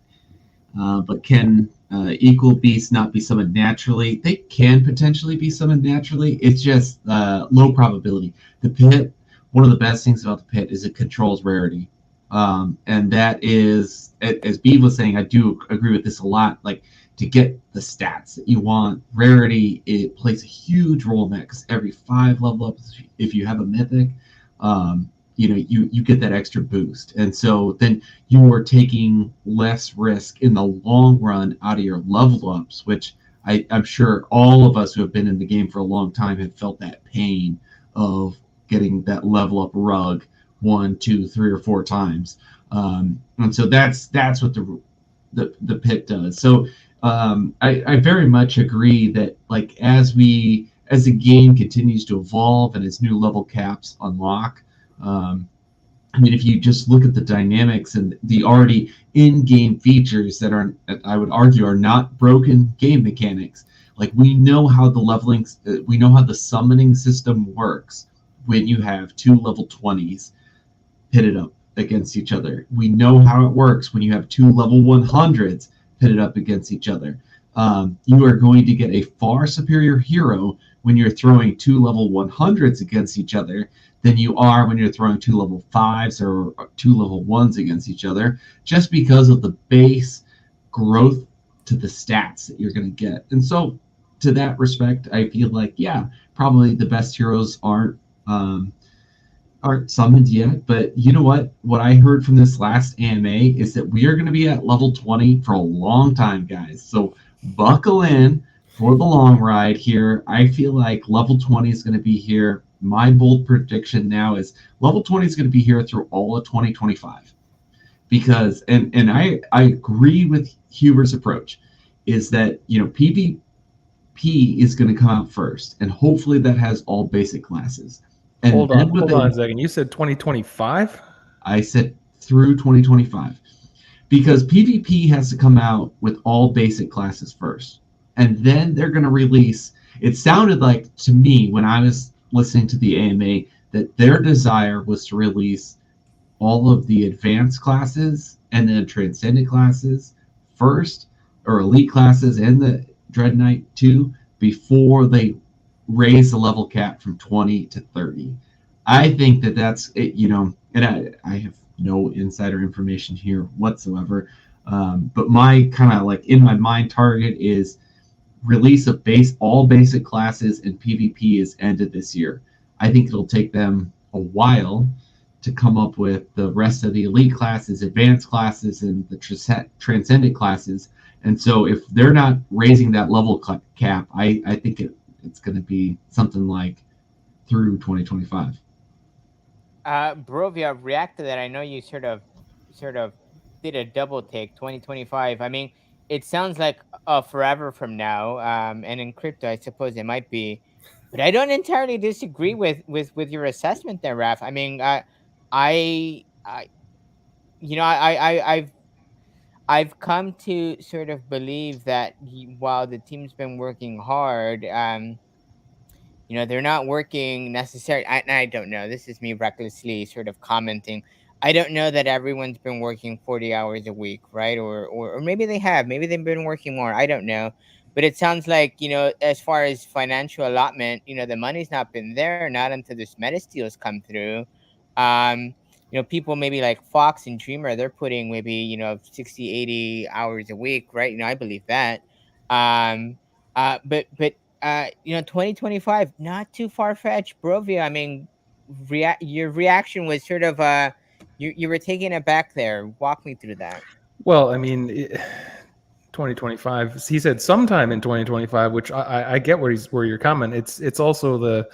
but can equal beasts not be summoned naturally? They can potentially be summoned naturally. It's just low probability. The pit, one of the best things about the pit is it controls rarity. And that is, as Beave was saying, I do agree with this a lot. Like, to get the stats that you want, rarity, it plays a huge role in that, because every 5 level ups, if you have a mythic, you get that extra boost. And so then you are taking less risk in the long run out of your level ups, which I'm sure all of us who have been in the game for a long time have felt that pain of getting that level up rug 1, 2, 3, or 4 times. And so that's what the pit does. So I very much agree that, like, as the game continues to evolve and as new level caps unlock, if you just look at the dynamics and the already in-game features that are, I would argue, are not broken game mechanics. Like, we know how the summoning system works when you have 2 level 20s pitted up against each other. We know how it works when you have 2 level 100s pitted up against each other. You are going to get a far superior hero when you're throwing 2 level 100s against each other than you are when you're throwing 2 level 5s or 2 level 1s against each other, just because of the base growth to the stats that you're going to get. And so, to that respect, I feel like, yeah, probably the best heroes aren't summoned yet, but you know what I heard from this last AMA is that we are going to be at level 20 for a long time, guys. So buckle in for the long ride here. I feel like level 20 is going to be here. My bold prediction now is level 20 is going to be here through all of 2025, because and I agree with Huber's approach, is that PvP is going to come out first, and hopefully that has all basic classes. And hold on a second. You said 2025? I said through 2025. Because PvP has to come out with all basic classes first. And then they're going to release... It sounded like, to me, when I was listening to the AMA, that their desire was to release all of the advanced classes and then transcendent classes first, or elite classes and the Dread Knight too, before they raise the level cap from 20 to 30. I think that's it, and I have no insider information here whatsoever, but my kind of, like, in my mind target is release of all basic classes, and PvP is ended this year. I think it'll take them a while to come up with the rest of the elite classes, advanced classes, and the transcendent classes. And so if they're not raising that level cap, I think it's going to be something like through 2025. Brovia, react to that. I know you sort of did a double take. 2025. I mean, it sounds like forever from now. And in crypto, I suppose it might be, but I don't entirely disagree with your assessment there, Raf. I mean, I I've come to sort of believe that while the team's been working hard, they're not working necessarily. I don't know. This is me recklessly sort of commenting. I don't know that everyone's been working 40 hours a week, right? Or maybe they have. Maybe they've been working more. I don't know. But it sounds like, as far as financial allotment, the money's not been there, not until this meta steals come through. Um, people maybe like Fox and Dreamer, they're putting maybe, 60, 80 hours a week, right? I believe that. Um, but 2025, not too far fetched. Brovia, I mean, your reaction was sort of you were taken aback there. Walk me through that. Well, I mean, 2025. He said sometime in 2025, which I get where you're coming. It's also the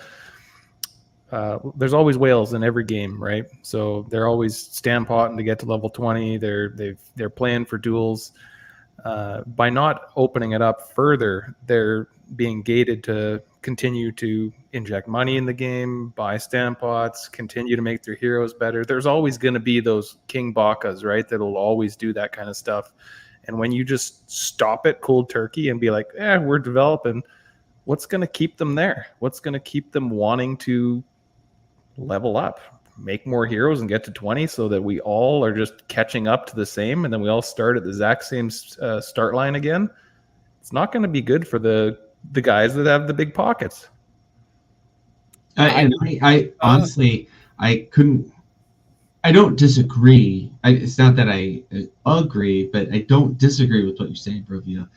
there's always whales in every game, right? So they're always stand potting to get to level 20. They're playing for duels. By not opening it up further, they're being gated to continue to inject money in the game, buy stand pots, continue to make their heroes better. There's always going to be those King Bakas, right? That'll always do that kind of stuff. And when you just stop it cold turkey and be like, we're developing, what's going to keep them there? What's going to keep them wanting to level up, make more heroes and get to 20 so that we all are just catching up to the same and then we all start at the exact same start line again? It's not going to be good for the guys that have the big pockets. And I honestly, I don't disagree. It's not that I agree, but I don't disagree with what you're saying, Brovia.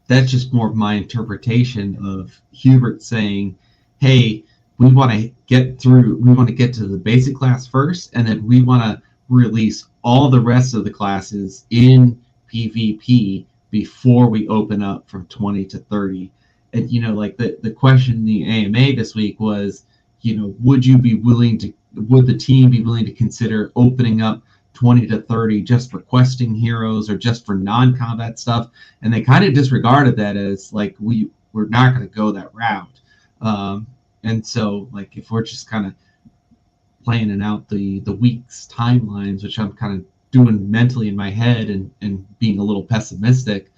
That's just more of my interpretation of Hubert saying, hey, we want to get to the basic class first, and then we want to release all the rest of the classes in PvP before we open up from 20 to 30. And, like the question in the AMA this week was, would the team be willing to consider opening up 20 to 30 just for questing heroes or just for non-combat stuff? And they kind of disregarded that as like, we're not going to go that route. And so, like, if we're just kind of planning out the week's timelines, which I'm kind of doing mentally in my head and being a little pessimistic,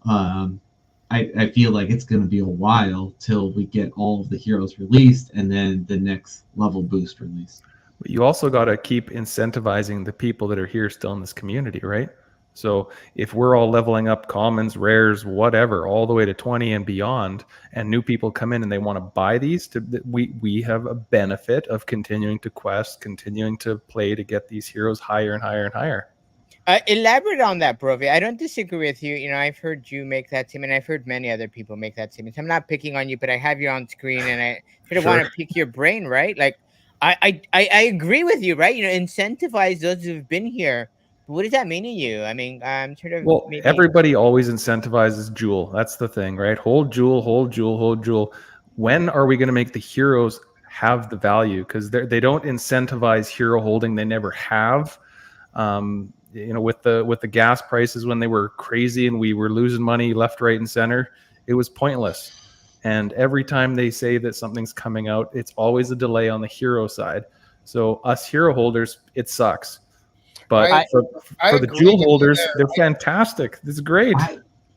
I feel like it's going to be a while till we get all of the heroes released and then the next level boost released. But you also got to keep incentivizing the people that are here still in this community, right? So if we're all leveling up commons, rares, whatever, all the way to 20 and beyond, and new people come in and they want to buy these, we have a benefit of continuing to quest, continuing to play to get these heroes higher and higher and higher. Elaborate on that, Brovia. I don't disagree with you. I've heard you make that statement. I've heard many other people make that statement. I'm not picking on you, but I have you on screen, and I sort of want to pick your brain, right? Like, I agree with you, right? Incentivize those who've been here. What does that mean to you? I mean, sort of. Well, everybody always incentivizes Jewel. That's the thing, right? Hold Jewel, hold Jewel, hold Jewel. When are we going to make the heroes have the value? Because they don't incentivize hero holding. They never have. With the gas prices when they were crazy and we were losing money left, right, and center, it was pointless. And every time they say that something's coming out, it's always a delay on the hero side. So us hero holders, it sucks. But for the jewel holders, they're fantastic. This is great.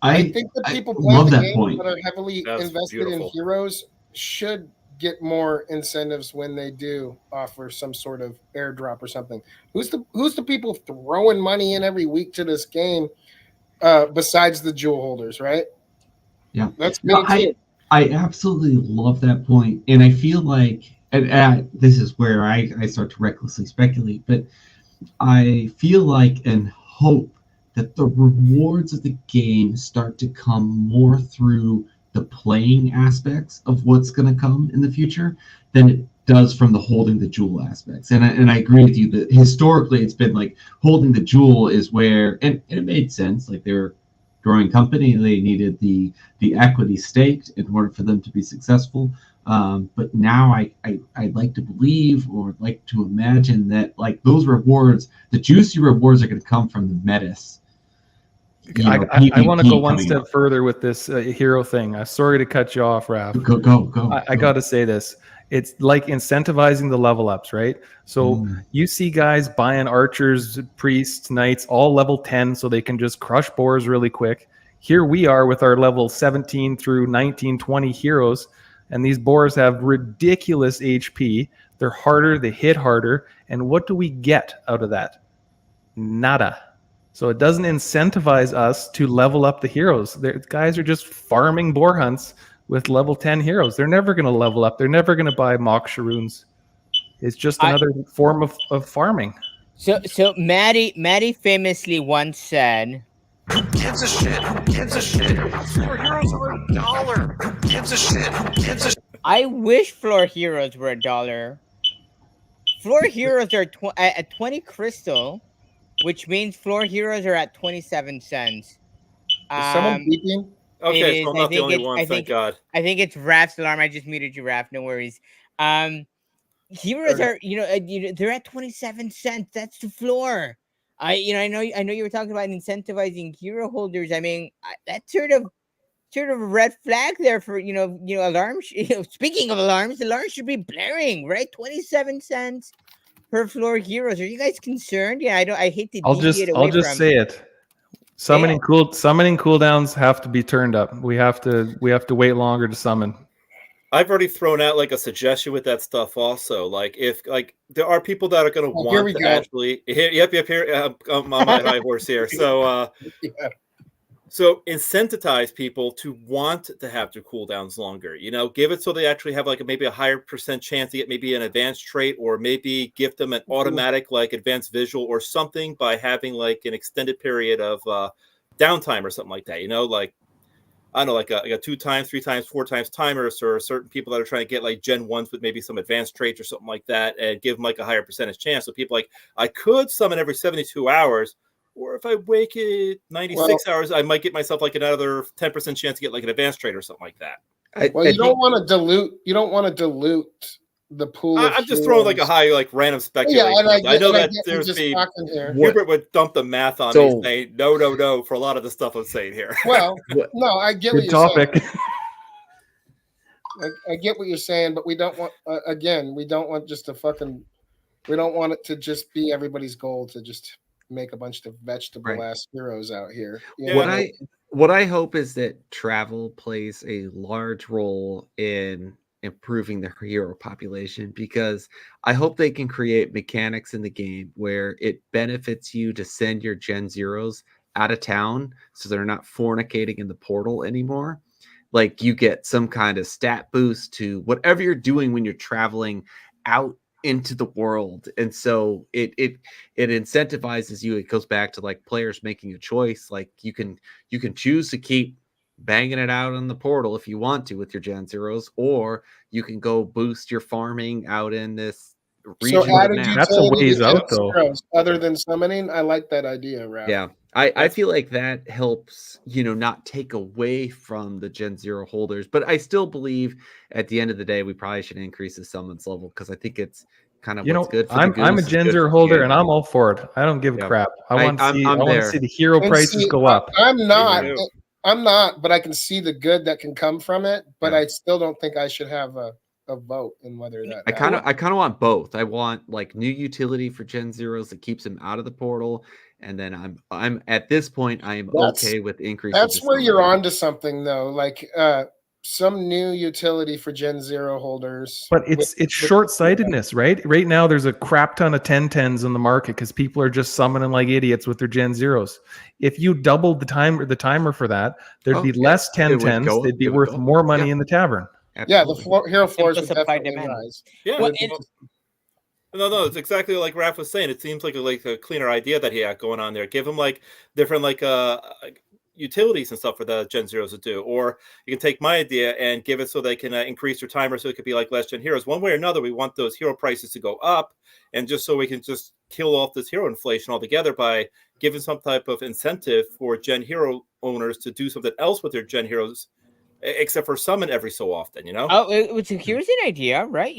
I think that people playing the game that are heavily invested in heroes should get more incentives when they do offer some sort of airdrop or something. Who's the people throwing money in every week to this game besides the jewel holders, right? Yeah, that's me too. I absolutely love that point, and I feel like, and this is where I start to recklessly speculate, but I feel like and hope that the rewards of the game start to come more through the playing aspects of what's going to come in the future than it does from the holding the jewel aspects. And I agree with you that historically it's been like holding the jewel is where, and it made sense, like they were a growing company, they needed the equity staked in order for them to be successful. But now I'd like to believe or like to imagine that like those rewards, the juicy rewards, are going to come from the metas. I want to go one step further with this hero thing. Sorry to cut you off, Raph. Go. I got to say this. It's like incentivizing the level ups, right? So you see guys buying archers, priests, knights, all level 10 so they can just crush boars really quick. Here we are with our level 17 through 19, 20 heroes, and these boars have ridiculous HP. They're harder, they hit harder, and what do we get out of that? Nada. So it doesn't incentivize us to level up the heroes. Guys are just farming boar hunts with level 10 heroes. They're never going to level up. They're never going to buy mock Sharoons. It's just another form of farming. So Maddie famously once said, "Who gives a shit? Who gives a shit? Floor heroes are $1. Who gives a shit? Who gives a shit?" I wish floor heroes were $1. Floor heroes are at 20 crystal, which means floor heroes are at 27 cents. Is someone beeping? Okay, so I'm not the only one, thank God. I think it's Raph's alarm. I just muted you, Raph. No worries. Heroes are, they're at 27 cents. That's the floor. I know you were talking about incentivizing hero holders. I mean, that's sort of a red flag there for alarms. Speaking of alarms should be blaring, right? 27 cents per floor heroes. Are you guys concerned? Yeah, I hate to. I'll just say it. Summoning cooldowns have to be turned up. We have to wait longer to summon. I've already thrown out like a suggestion with that stuff also. Like if like there are people that are going to Oh, here want we to go. actually yep here I'm on my high horse here. So Yeah. so incentivize people to want to have their cooldowns longer. You know, give it so they actually have like maybe a higher percent chance to get maybe an advanced trait, or maybe give them an automatic like advanced visual or something by having like an extended period of downtime or something like that. You know, like I don't know, like a 2 times, 3 times, 4 times timers for certain people that are trying to get like Gen 1s with maybe some advanced traits or something like that, and give them like a higher percentage chance. So people like, I could summon every 72 hours, or if I wake it 96 hours, I might get myself like another 10% chance to get like an advanced trait or something like that. Well, you don't want to dilute. You don't want to dilute the pool of I'm just throwing like a heroes. high, like random speculation. Yeah, and I know that get you there's just the talking here. Hubert would dump the math on me, saying no for a lot of the stuff I'm saying here. Well, no, I get what Good you're topic. saying. I get what you're saying, but we don't want again. We don't want just to fucking. We don't want it to just be everybody's goal to just make a bunch of vegetable ass heroes out here. You know? What I hope is that travel plays a large role in improving the hero population, because I hope they can create mechanics in the game where it benefits you to send your Gen Zeros out of town so they're not fornicating in the portal anymore. Like you get some kind of stat boost to whatever you're doing when you're traveling out into the world, and so it incentivizes you. It goes back to like players making a choice. Like you can choose to keep banging it out on the portal if you want to with your Gen Zeros, or you can go boost your farming out in this region. So added That's a utility ways to out, though. heroes other than summoning. I like that idea, Ralph. Yeah, I feel like that helps, not take away from the Gen Zero holders, but I still believe at the end of the day we probably should increase the summons level, because I think it's kind of what's good for the I'm a goose is Gen good Zero for the holder, gander. and I'm all for it. I don't give a crap. I want to see the hero And prices see, go up. I'm not. too. I'm not, but I can see the good that can come from it. But I still don't think I should have a vote in whether that. I kind of want both. I want like new utility for Gen Zeros that keeps them out of the portal, and then I'm at this point I am okay with increasing. That's where you're onto something though, like some new utility for Gen Zero holders. But it's short-sightedness, right? Right now, there's a crap ton of 10-10s in the market because people are just summoning like idiots with their Gen Zeros. If you doubled the timer for that, there'd be less 10-10s. They'd be worth more money in the tavern. Absolutely. Yeah, the hero floors would supply definitely demand. rise. Yeah. Well, No, it's exactly like Raph was saying. It seems like a cleaner idea that he had going on there. Give him like different like utilities and stuff for the Gen Zeros to do, or you can take my idea and give it so they can increase their timer, so it could be like less Gen Heroes. One way or another, we want those hero prices to go up, and just so we can just kill off this hero inflation altogether by giving some type of incentive for Gen Hero owners to do something else with their Gen Heroes, except for summon every so often. So here's an idea, right?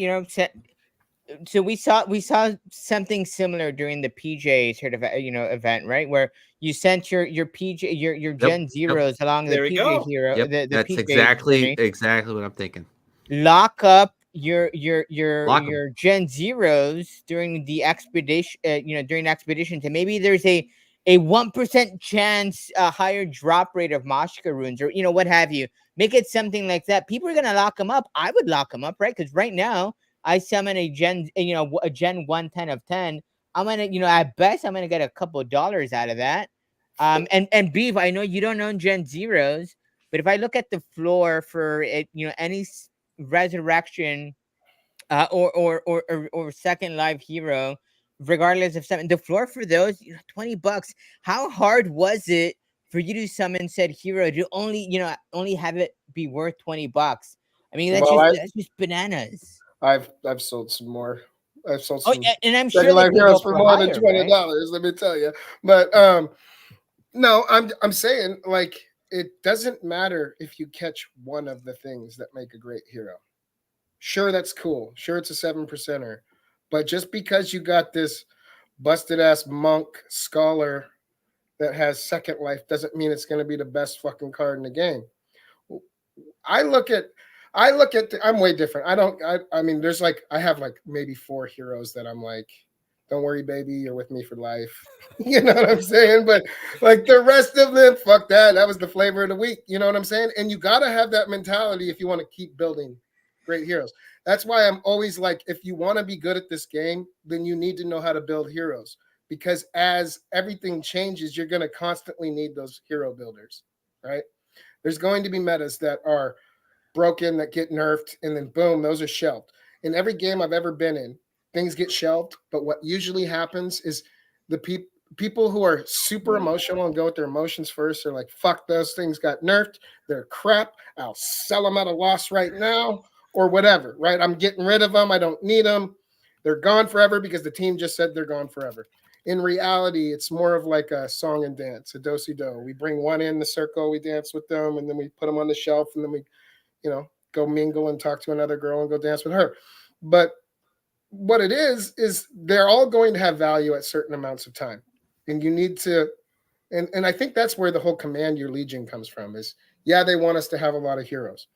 So we saw something similar during the PJ sort of event, right, where you sent your Gen Zeros along There the we PJ go. hero. The That's PJ exactly journey. what I'm thinking. Lock up your Lock 'em. your Gen Zeros during the expedition. During expeditions, and maybe there's a 1% chance higher drop rate of Mashka runes, or what have you. Make it something like that. People are gonna lock them up. I would lock them up, right? Because right now I summon a Gen 110 of 10. I'm gonna, at best, I'm gonna get a couple dollars out of that. And Beeve, I know you don't own Gen Zeros, but if I look at the floor for it, any resurrection, or second life hero, regardless of something, the floor for those, $20. How hard was it for you to summon said hero to only have it be worth $20? I mean, that's just bananas. I've sold some more. I've sold Oh, some and I'm Second sure Life they can heroes go for more than higher, $20. right? Let me tell you. But no, I'm saying like it doesn't matter if you catch one of the things that make a great hero. Sure, that's cool. Sure, it's a 7%er, but just because you got this busted ass monk scholar that has second life doesn't mean it's going to be the best fucking card in the game. I'm way different. I mean, there's like, I have like maybe 4 heroes that I'm like, Don't worry, baby, you're with me for life. You know what I'm saying? But like the rest of them, fuck that. That was the flavor of the week. You know what I'm saying? And you got to have that mentality if you want to keep building great heroes. That's why I'm always like, if you want to be good at this game, then you need to know how to build heroes. Because as everything changes, you're going to constantly need those hero builders, right? There's going to be metas that are broken, that get nerfed, and then boom, those are shelved. In every game I've ever been in, things get shelved. But what usually happens is the people who are super emotional and go with their emotions first are like, fuck, those things got nerfed. They're crap. I'll sell them at a loss right now or whatever, right? I'm getting rid of them. I don't need them. They're gone forever because the team just said they're gone forever. In reality, it's more of like a song and dance, a do-si-do. We bring one in the circle, we dance with them, and then we put them on the shelf, and then we, go mingle and talk to another girl and go dance with her. But what it is they're all going to have value at certain amounts of time. And you need to, and I think that's where the whole command your legion comes from is, yeah, they want us to have a lot of heroes.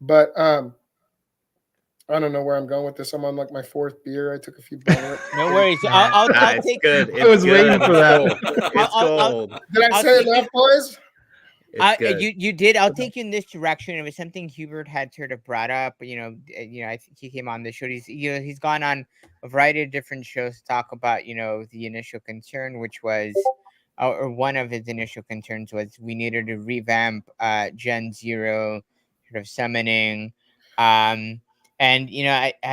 But I don't know where I'm going with this. I'm on like my fourth beer. I took a few bullets. No worries. I'll It's take. good. I was waiting for that. It's gold. Did I I'll say take enough, boys? It's good. You did. I'll take you in this direction. It was something Hubert had sort of brought up. I think he came on the show. He's gone on a variety of different shows to talk about the initial concern, which was, or one of his initial concerns was we needed to revamp Gen Zero sort of summoning. And I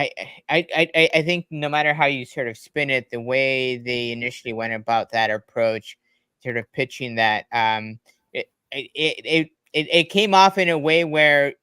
think no matter how you sort of spin it, the way they initially went about that approach, sort of pitching that, it came off in a way where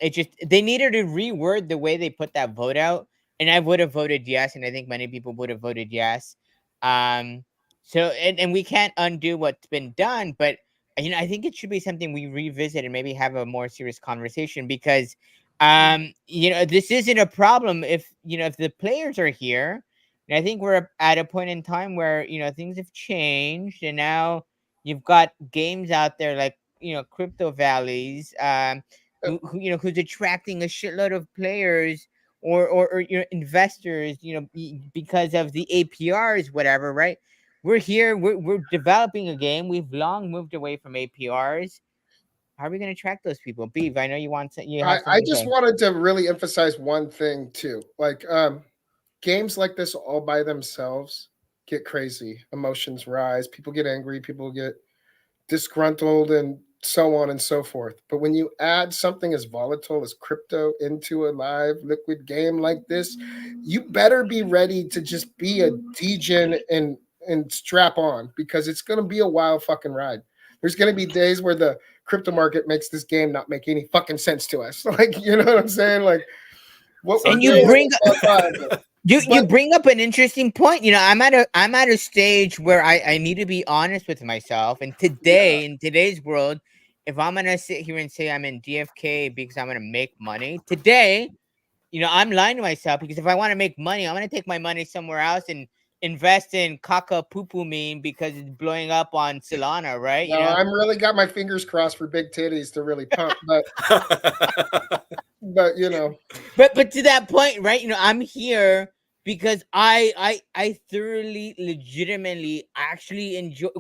they needed to reword the way they put that vote out, and I would have voted yes, and I think many people would have voted yes. So and we can't undo what's been done, but I think it should be something we revisit and maybe have a more serious conversation, because this isn't a problem if the players are here. And I think we're at a point in time where things have changed, and now you've got games out there like Crypto Valleys, who's attracting a shitload of players or investors, because of the APRs, whatever, right? We're here, we're developing a game. We've long moved away from APRs. How are we going to attract those people? Beav, I know you have I something to just say. wanted to really emphasize one thing too. Like games like this all by themselves get crazy. Emotions rise. People get angry. People get disgruntled and so on and so forth. But when you add something as volatile as crypto into a live liquid game like this, you better be ready to just be a degen and strap on, because it's going to be a wild fucking ride. There's going to be days where the crypto market makes this game not make any fucking sense to us. Like, you know what I'm saying? Like, what And we're you doing bring is outside. you bring up an interesting point. I'm at a stage where I need to be honest with myself. And today, in today's world, if I'm gonna sit here and say I'm in DFK because I'm gonna make money today, I'm lying to myself, because if I want to make money, I'm gonna take my money somewhere else and invest in Kaka Poo Poo meme because it's blowing up on Solana, right? No, I'm really got my fingers crossed for big titties to really pump, but but But to that point, right? I'm here because I thoroughly, legitimately, actually enjoy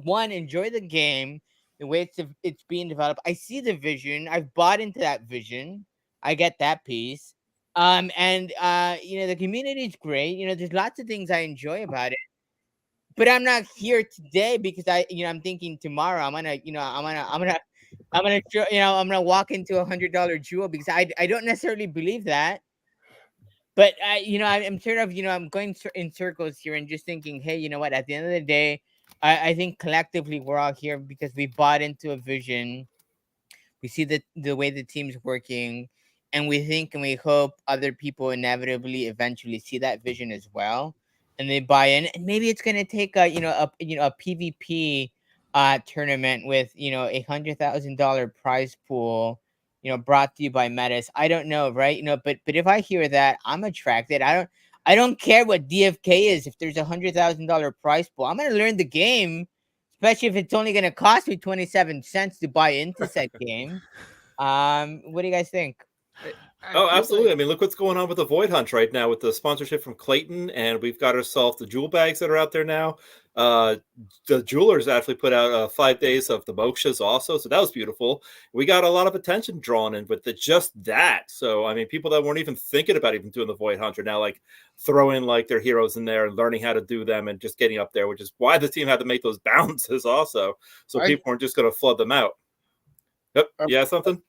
the game, the way it's being developed. I see the vision. I've bought into that vision. I get that piece. And the community is great. There's lots of things I enjoy about it. But I'm not here today because I'm thinking tomorrow I'm gonna walk into $100 jewel, because I don't necessarily believe that. But I'm sort of I'm going in circles here and just thinking, hey, you know what? At the end of the day, I think collectively we're all here because we bought into a vision. We see the way the team's working, and we think and we hope other people inevitably eventually see that vision as well, and they buy in. And maybe it's gonna take a PvP tournament with $100,000 prize pool, brought to you by Metis. I don't know, right? But if I hear that, I'm attracted. I don't care what DFK is. If there's $100,000 prize pool, I'm gonna learn the game, especially if it's only going to cost me 27 cents to buy into said game. What do you guys think? Oh, absolutely. I mean, look what's going on with the Void Hunt right now with the sponsorship from Clayton, and we've got ourselves the jewel bags that are out there now. The jewelers actually put out 5 days of the mokshas also, so that was beautiful. We got a lot of attention drawn in with just that. So, I mean, people that weren't even thinking about even doing the Void Hunt are now like throwing like their heroes in there and learning how to do them and just getting up there, which is why the team had to make those bounces also, so people weren't just going to flood them out. Yep. Yeah, something.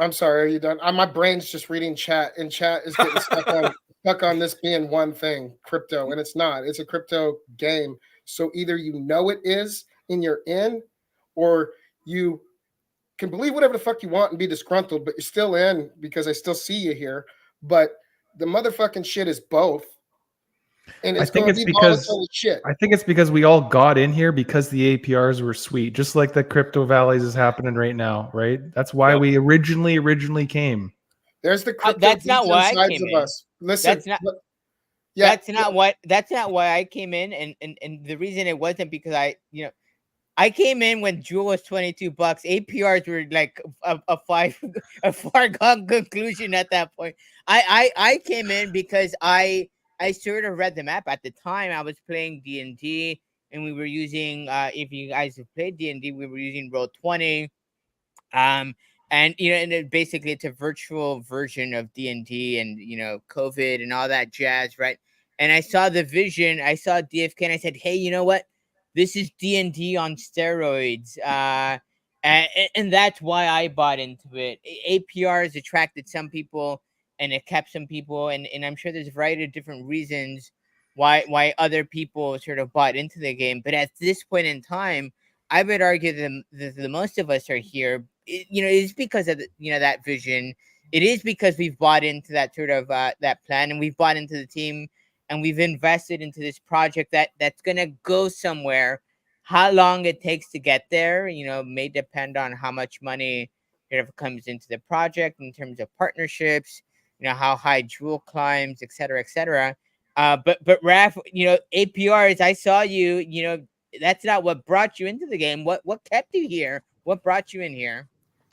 I'm sorry, are you done? My brain's just reading chat, and chat is getting stuck on this being one thing, crypto, and it's not. It's a crypto game. So either you know it is and you're in, or you can believe whatever the fuck you want and be disgruntled, but you're still in because I still see you here. But the motherfucking shit is both. And it's going to be volatile shit. I think it's because we all got in here because the APRs were sweet, just like the crypto valleys is happening right now, right? That's why we originally came. There's the crypto that's not why I came in. us. Listen, that's not why I came in, and the reason it wasn't because I came in when Jewel was $22. APRs were like a foregone conclusion at that point. I came in because I sort of read the map at the time. I was playing D&D, and we were using if you guys have played D&D, we were using Roll20. And basically it's a virtual version of D&D, and COVID and all that jazz, right? And I saw the vision, I saw DFK, and I said, hey, you know what? This is D&D on steroids. And that's why I bought into it. APRs attracted some people, and it kept some people, and I'm sure there's a variety of different reasons why other people sort of bought into the game. But at this point in time, I would argue that the most of us are here. It's because of that vision. It is because we've bought into that sort of that plan, and we've bought into the team, and we've invested into this project that's gonna go somewhere. How long it takes to get there, may depend on how much money comes into the project in terms of partnerships. How high Jewel climbs, et cetera, et cetera. But Raph, APRs, I saw you, that's not what brought you into the game. What kept you here? What brought you in here?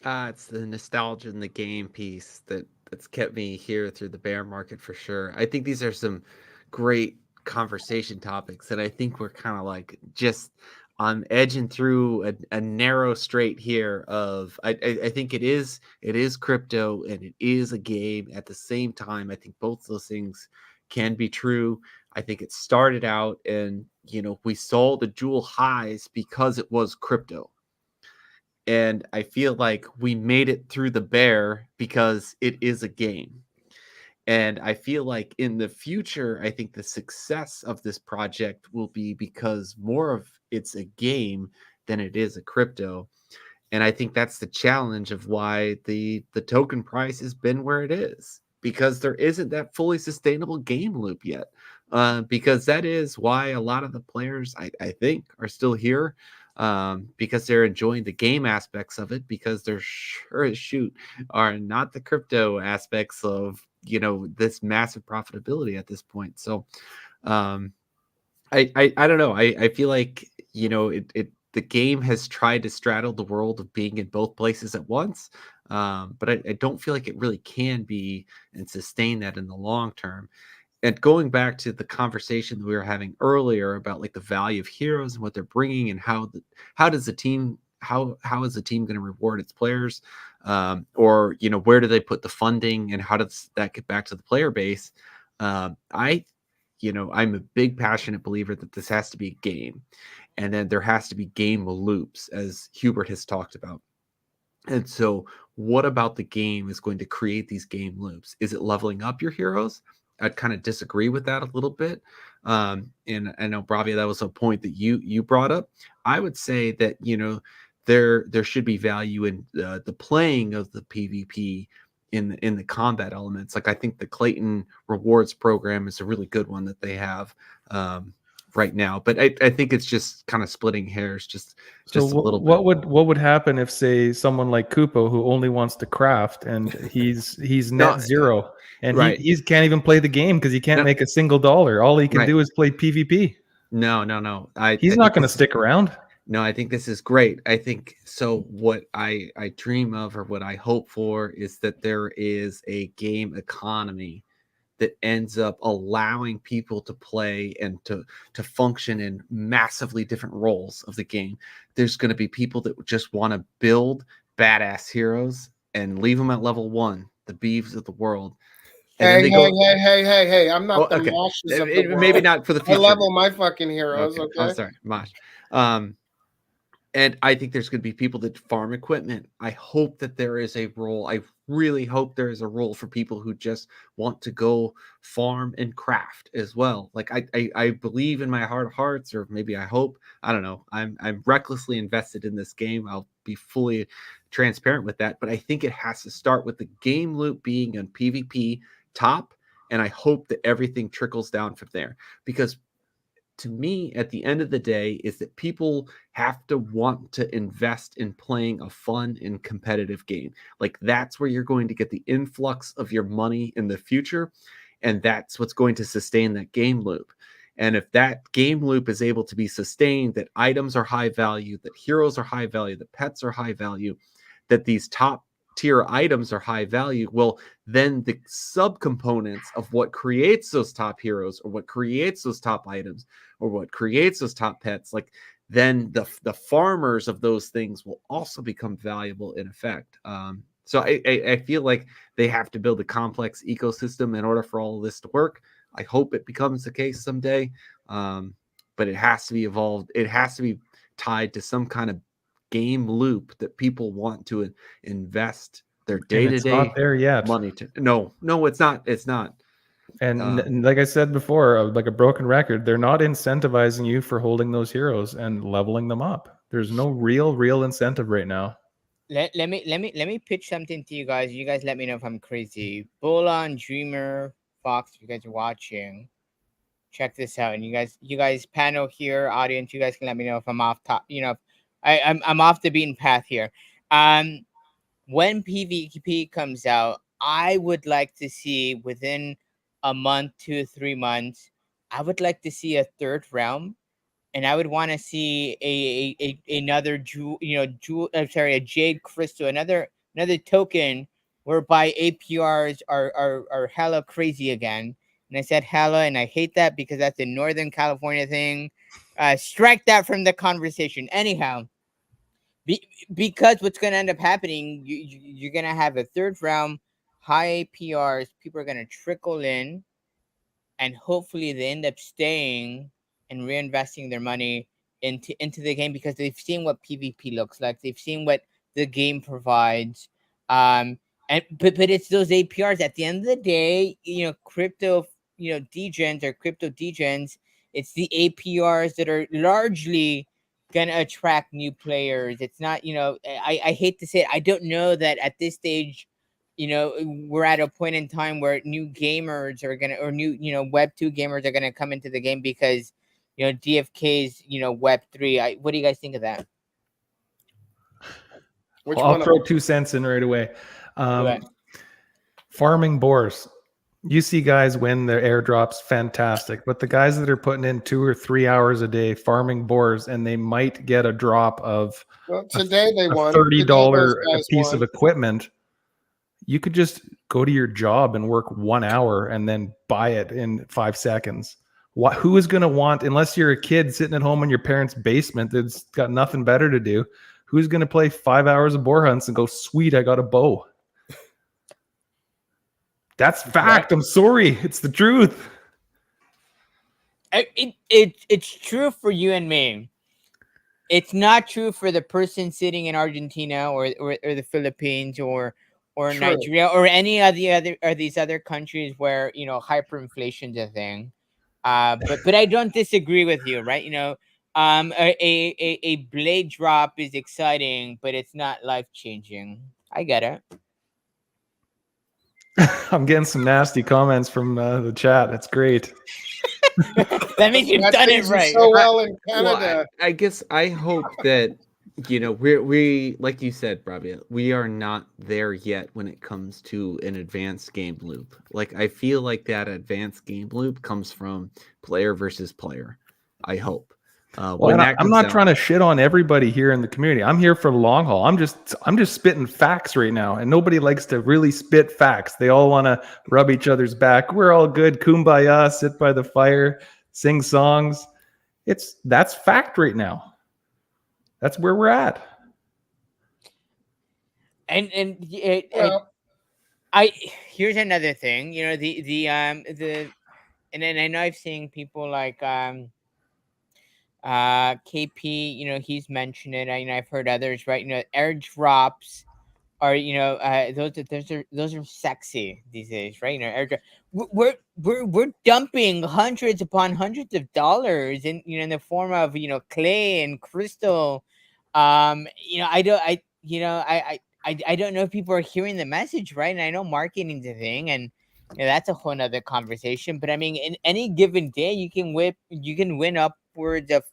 It's the nostalgia in the game piece that's kept me here through the bear market for sure. I think these are some great conversation topics, and I think we're kind of like just on edging through a narrow straight here of I think it is crypto and it is a game at the same time. I think both those things can be true. I think it started out and we saw the jewel highs because it was crypto. And I feel like we made it through the bear because it is a game. And I feel like in the future, I think the success of this project will be because more of it's a game than it is a crypto. And I think that's the challenge of why the token price has been where it is, because there isn't that fully sustainable game loop yet. Because that is why a lot of the players, I think, are still here. Because they're enjoying the game aspects of it, because they're sure as shoot are not the crypto aspects of this massive profitability at this point. So I don't know. I feel like the game has tried to straddle the world of being in both places at once, but I don't feel like it really can be and sustain that in the long term. And going back to the conversation that we were having earlier about like the value of heroes and what they're bringing, and how is the team going to reward its players, or where do they put the funding, and how does that get back to the player base? I'm a big passionate believer that this has to be a game, and then there has to be game loops, as Hubert has talked about. And so what about the game is going to create these game loops? Is it leveling up your heroes? I'd kind of disagree with that a little bit. And I know, Brovia, that was a point that you brought up. I would say that, there should be value in the playing of the PvP in the combat elements. Like, I think the Clayton rewards program is a really good one that they have right now. But I think it's just kind of splitting hairs, just a little bit. What would happen if, say, someone like Kupo, who only wants to craft, and he's net zero, and he can't even play the game because he can't make a single dollar. All he can do is play PvP. No. He's not going to stick around. No, I think this is great. I think so. What I dream of, or what I hope for, is that there is a game economy that ends up allowing people to play and to function in massively different roles of the game. There's going to be people that just want to build badass heroes and leave them at level 1, the Beeves of the world. And then Hey, they hey, go, hey! I'm oh, not the okay, Moshes of the world. maybe not for the I future. level my fucking heroes. Okay. Okay. I'm sorry, Mosh. And I think there's going to be people that farm equipment. I hope that there is a role. I really hope there is a role for people who just want to go farm and craft as well. Like I believe in my heart of hearts, or maybe I hope. I don't know. I'm recklessly invested in this game. I'll be fully transparent with that. But I think it has to start with the game loop being on PvP top, and I hope that everything trickles down from there. Because to me, at the end of the day, is that people have to want to invest in playing a fun and competitive game. Like, that's where you're going to get the influx of your money in the future, and that's what's going to sustain that game loop. And if that game loop is able to be sustained, that items are high value, that heroes are high value, that pets are high value, that these top tier items are high value, well, then the subcomponents of what creates those top heroes, or what creates those top items, or what creates those top pets, like, then the farmers of those things will also become valuable in effect. So I feel like they have to build a complex ecosystem in order for all of this to work. I hope it becomes the case someday, but it has to be evolved. It has to be tied to some kind of game loop that people want to invest their And it's day-to-day not there yet. money to. No, it's not. It's not. And like I said before, like a broken record, they're not incentivizing you for holding those heroes and leveling them up. There's no real incentive right now. Let me pitch something to you guys. You guys let me know if I'm crazy. Bolon, Dreamer, Fox, if you guys are watching, check this out. And you guys panel here, audience, you guys can let me know if I'm off top. I'm off the beaten path here. When PvP comes out, I would like to see within a month, 2 3 months, I would like to see a third realm, and I would want to see another a jade crystal, another token whereby APRs are hella crazy again. And I said hella, and I hate that because that's a Northern California thing. Strike that from the conversation. Anyhow, because what's going to end up happening, you're going to have a third round, high APRs. People are going to trickle in, and hopefully they end up staying and reinvesting their money into the game because they've seen what PvP looks like. They've seen what the game provides. But it's those APRs at the end of the day, crypto, degens or crypto degens. It's the APRs that are largely gonna attract new players. It's not, I hate to say it, I don't know that at this stage, we're at a point in time where new gamers are gonna, or new, Web2 gamers are gonna come into the game because, DFK's, Web3. What do you guys think of that? I'll throw 2 cents in right away. Right. Farming boars. You see guys win their airdrops, fantastic. But the guys that are putting in 2 or 3 hours a day farming boars, and they might get a drop of today they won $30 a piece of equipment. You could just go to your job and work 1 hour and then buy it in 5 seconds. Who is going to want, unless you're a kid sitting at home in your parents' basement that's got nothing better to do, who's going to play 5 hours of boar hunts and go, sweet, I got a bow? That's fact. I'm sorry. It's the truth. It's true for you and me. It's not true for the person sitting in Argentina or the Philippines or Nigeria or any of these other countries where hyperinflation's a thing. But I don't disagree with you, right? A blade drop is exciting, but it's not life changing. I get it. I'm getting some nasty comments from the chat. That's great. That means you've done it right. So well in Canada. Well, I guess I hope that we like you said, Brovia, we are not there yet when it comes to an advanced game loop. Like, I feel like that advanced game loop comes from player versus player. I hope. When that I'm comes not out, trying to shit on everybody here in the community. I'm here for the long haul. I'm just spitting facts right now, and nobody likes to really spit facts. They all want to rub each other's back. We're all good, kumbaya, sit by the fire, sing songs. That's fact right now. That's where we're at. And Well, I here's another thing. And then I know I've seen people like KP. He's mentioned it. I've heard others, right? Airdrops are, those are sexy these days, right? Airdrop. We're dumping hundreds upon hundreds of dollars in the form of clay and crystal. I don't I don't know if people are hearing the message, right? And I know marketing's a thing, and that's a whole nother conversation. But I mean, in any given day, you can win upwards of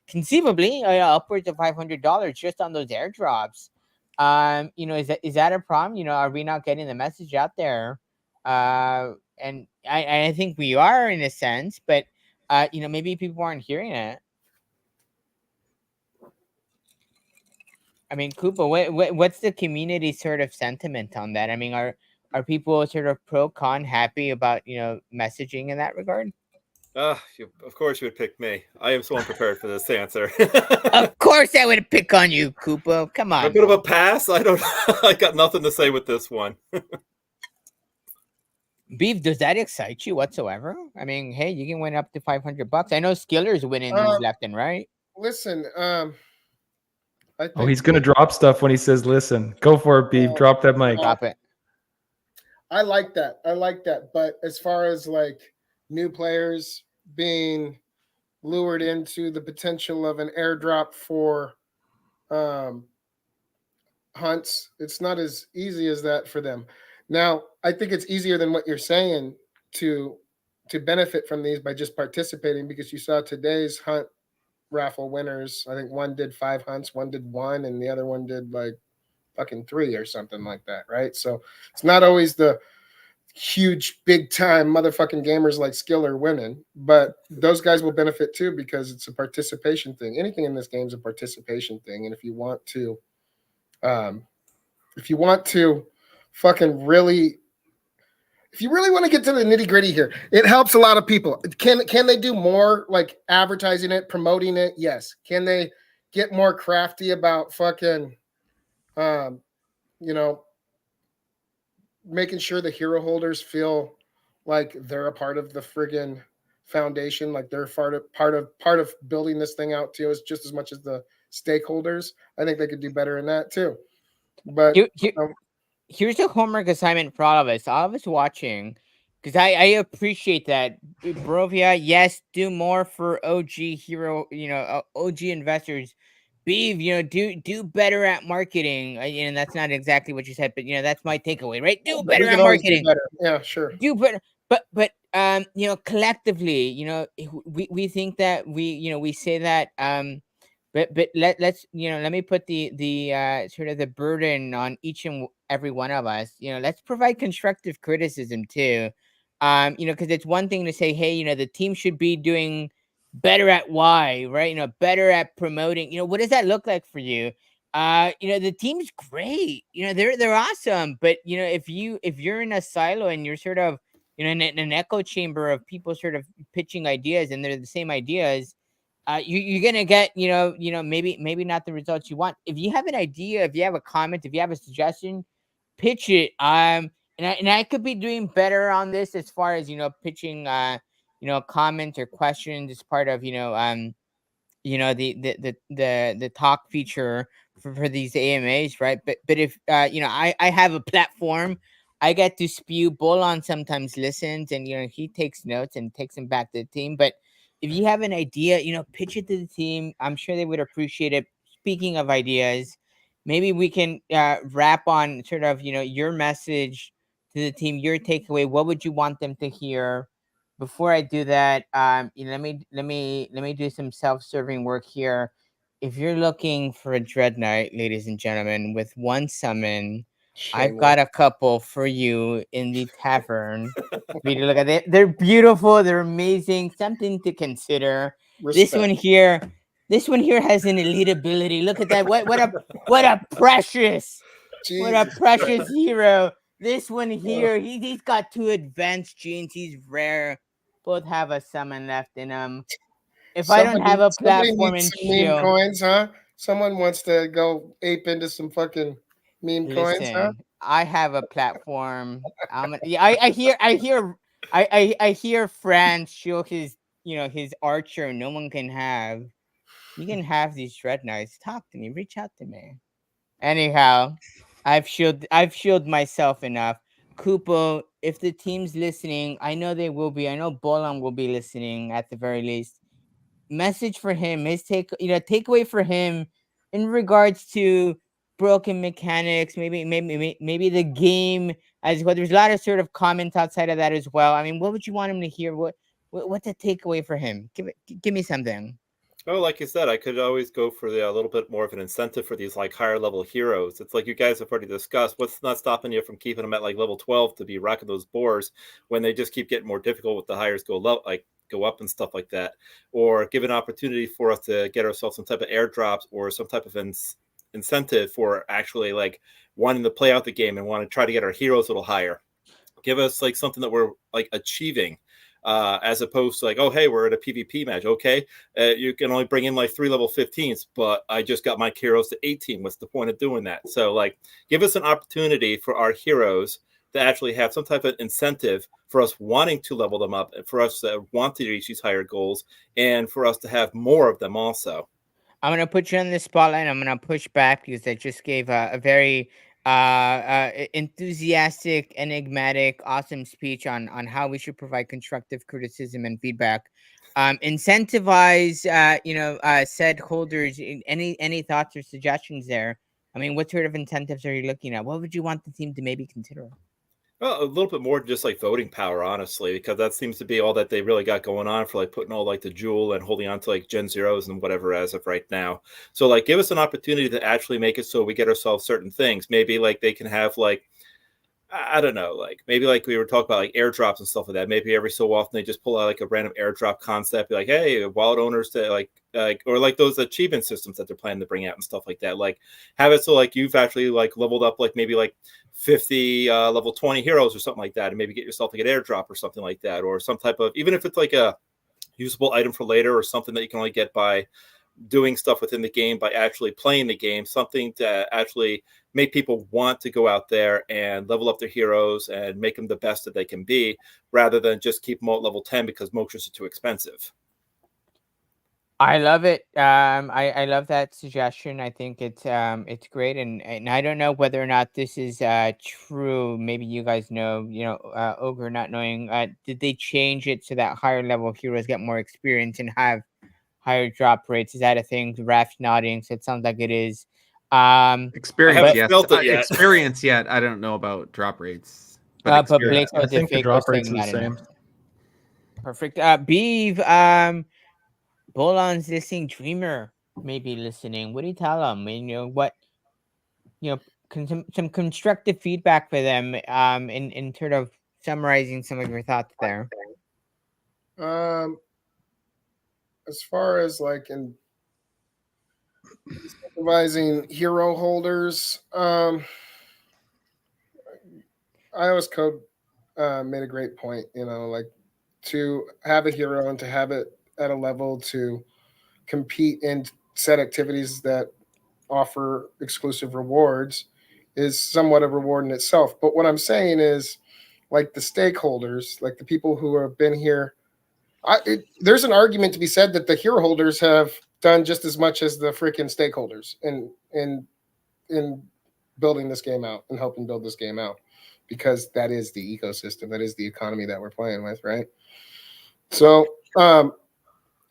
conceivably upwards of $500 just on those airdrops. Is that a problem? Are we not getting the message out there? And I think we are in a sense, but maybe people aren't hearing it. I mean, Kupo, what's the community sort of sentiment on that? I mean, are people sort of pro con happy about messaging in that regard? Of course you would pick me. I am so unprepared for this answer. Of course, I would pick on you, Kupo. Come on. A bit of a pass. I don't. I got nothing to say with this one. Beef, does that excite you whatsoever? I mean, hey, you can win up to $500. I know Skiller's winning these left and right. listen, I think He's gonna drop stuff when he says, "Listen, go for it, Beef. Drop that mic." Drop it. I like that. But as far as like new players being lured into the potential of an airdrop for hunts, it's not as easy as that for them. Now, I think it's easier than what you're saying to benefit from these by just participating, because you saw today's hunt raffle winners. I think one did 5 hunts, one did 1, and the other one did like fucking 3 or something like that, right? So it's not always the huge big time motherfucking gamers like Skiller winning, but those guys will benefit too, because it's a participation thing. Anything in this game is a participation thing. And if you want to fucking really, if you really want to get to the nitty gritty here, it helps a lot of people. Can they do more, like advertising it, promoting it? Yes. Can they get more crafty about fucking making sure the hero holders feel like they're a part of the friggin' foundation, like they're part of building this thing out too, is just as much as the stakeholders. I think they could do better in that too. But Here's a homework assignment for all of us watching, because I appreciate that. Brovia, yes, do more for OG hero, OG investors. Beave, do better at marketing. And that's not exactly what you said, but that's my takeaway, right? Do better at marketing. Yeah, sure. Do better, but collectively, we think that we say that but let's let me put the sort of the burden on each and every one of us. Let's provide constructive criticism too. Because it's one thing to say, hey, the team should be doing better at Y, right? Better at promoting. What does that look like for you? The team's great. They're awesome. But if you're in a silo and you're sort of in an echo chamber of people sort of pitching ideas, and they're the same ideas, you're gonna get maybe not the results you want. If you have an idea, if you have a comment, if you have a suggestion, pitch it. And I could be doing better on this as far as pitching comments or questions as part of the talk feature for these AMAs, right? But if I have a platform, I get to spew. Bolon sometimes listens, and he takes notes and takes them back to the team. But if you have an idea, pitch it to the team. I'm sure they would appreciate it. Speaking of ideas, maybe we can wrap on sort of your message to the team, your takeaway. What would you want them to hear? Before I do that, let me do some self-serving work here. If you're looking for a Dread Knight, ladies and gentlemen, with 1 summon, I've got a couple for you in the tavern. For you to look at it. They're beautiful, they're amazing, something to consider. This Respect. this one here has an elite ability. Look at that. What a precious, what a Jesus precious hero. This one here, he's got 2 advanced genes. He's rare. Both have a summon left in him. If I don't have a Somebody platform needs and some meme shield, coins, huh? Someone wants to go ape into some fucking meme coins, huh? listen, I have a platform. Yeah, I hear Franz show his, his archer. No one can have. You can have these dread knights. Talk to me. Reach out to me. Anyhow, I've shielded myself enough. Kupo, if the team's listening, I know they will be. I know Bolan will be listening at the very least. Message for him, his takeaway for him in regards to broken mechanics, maybe the game as well. There's a lot of sort of comments outside of that as well. I mean, what would you want him to hear? What's a takeaway for him? Give me something. Oh, like you said, I could always go for a little bit more of an incentive for these like higher level heroes. It's like you guys have already discussed. What's not stopping you from keeping them at like level 12 to be rocking those boars when they just keep getting more difficult with the hires go up and stuff like that, or give an opportunity for us to get ourselves some type of airdrops or some type of incentive for actually like wanting to play out the game and want to try to get our heroes a little higher. Give us like something that we're like achieving, as opposed to like, oh, hey, we're at a PvP match. Okay, you can only bring in like 3 level 15s, but I just got my heroes to 18. What's the point of doing that? So like, give us an opportunity for our heroes to actually have some type of incentive for us wanting to level them up, and for us to want to reach these higher goals, and for us to have more of them also. I'm gonna put you on the spotlight. I'm gonna push back because I just gave a very enthusiastic, enigmatic, awesome speech on how we should provide constructive criticism and feedback. Incentivize, said holders. Any thoughts or suggestions there? I mean, what sort of incentives are you looking at? What would you want the team to maybe consider? Well, a little bit more just like voting power, honestly, because that seems to be all that they really got going on for like putting all like the jewel and holding on to like Gen Zeros and whatever as of right now. So like give us an opportunity to actually make it so we get ourselves certain things. Maybe like they can have like, I don't know, like maybe like we were talking about like airdrops and stuff like that. Maybe every so often they just pull out like a random airdrop concept, be like, hey, wild owners to like or like those achievement systems that they're planning to bring out and stuff like that. Like have it so like you've actually like leveled up like maybe like 50 level 20 heroes or something like that, and maybe get yourself like an airdrop or something like that, or some type of, even if it's like a usable item for later or something that you can only get by doing stuff within the game, by actually playing the game, something to actually make people want to go out there and level up their heroes and make them the best that they can be, rather than just keep them at level 10 because mochas are too expensive. I love it. I love that suggestion. I think it's great, and I don't know whether or not this is true. Maybe you guys know. Ogre not knowing. Did they change it so that higher level heroes get more experience and have higher drop rates? Is that a thing? Raph's nodding, so it sounds like it is. Experience, haven't yes. felt it yet. Experience yet. I don't know about drop rates. But experience. Blake knows I think the Fake drop was rates saying are the that same. enough. Perfect. Beeve, Bolan's listening. Dreamer may be listening. What do you tell him? What some constructive feedback for them. In sort of summarizing some of your thoughts there. As far as like in incentivizing hero holders, iOS code made a great point. Like to have a hero and to have it at a level to compete in set activities that offer exclusive rewards is somewhat a reward in itself. But what I'm saying is, like the stakeholders, like the people who have been here, there's an argument to be said that the hero holders have done just as much as the freaking stakeholders in building this game out and helping build this game out, because that is the ecosystem, that is the economy that we're playing with, right? So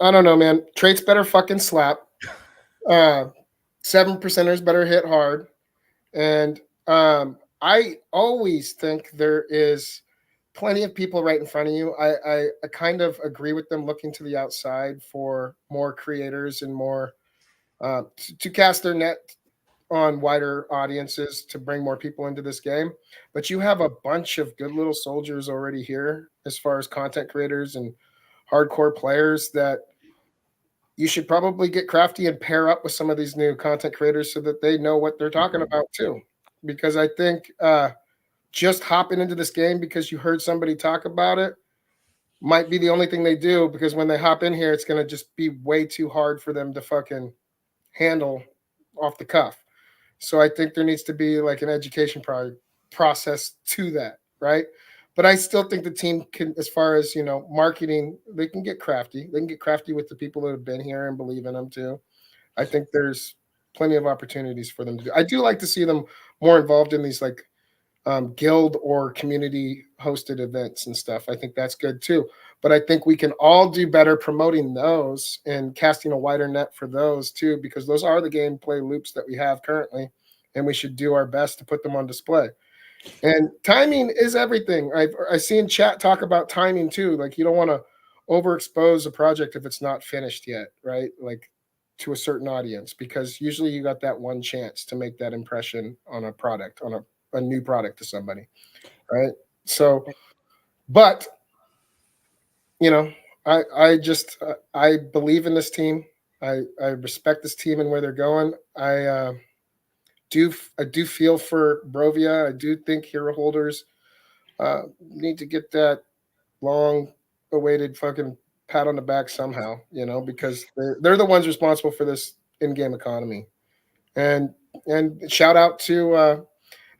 I don't know, man. Traits better fucking slap. 7%ers better hit hard. And I always think there is plenty of people right in front of you. I kind of agree with them looking to the outside for more creators and more to cast their net on wider audiences to bring more people into this game. But you have a bunch of good little soldiers already here as far as content creators and hardcore players that you should probably get crafty and pair up with some of these new content creators so that they know what they're talking about too. Because I think just hopping into this game because you heard somebody talk about it might be the only thing they do, because when they hop in here, it's going to just be way too hard for them to fucking handle off the cuff. So I think there needs to be like an education process to that, right? But I still think the team can, as far as marketing, they can get crafty. They can get crafty with the people that have been here and believe in them too. I think there's plenty of opportunities for them to do. I do like to see them more involved in these like guild or community hosted events and stuff. I think that's good too. But I think we can all do better promoting those and casting a wider net for those too, because those are the gameplay loops that we have currently, and we should do our best to put them on display. And timing is everything. I've seen chat talk about timing too. Like, you don't want to overexpose a project if it's not finished yet, right? Like, to a certain audience, because usually you got that one chance to make that impression on a product, on a new product to somebody, right? So, but I just I believe in this team. I respect this team and where they're going. I do feel for Brovia. I do think hero holders need to get that long awaited fucking pat on the back somehow, because they're the ones responsible for this in-game economy. And shout out to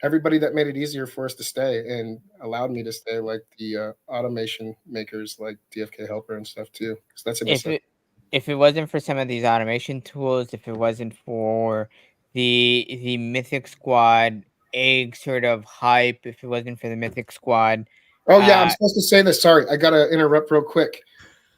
everybody that made it easier for us to stay and allowed me to stay, like the automation makers like DFK Helper and stuff too, because that's If it wasn't for some of these automation tools, if it wasn't for the Mythic Squad egg sort of hype, if it wasn't for the Mythic Squad, Oh yeah, I'm supposed to say this. Sorry, I gotta interrupt real quick.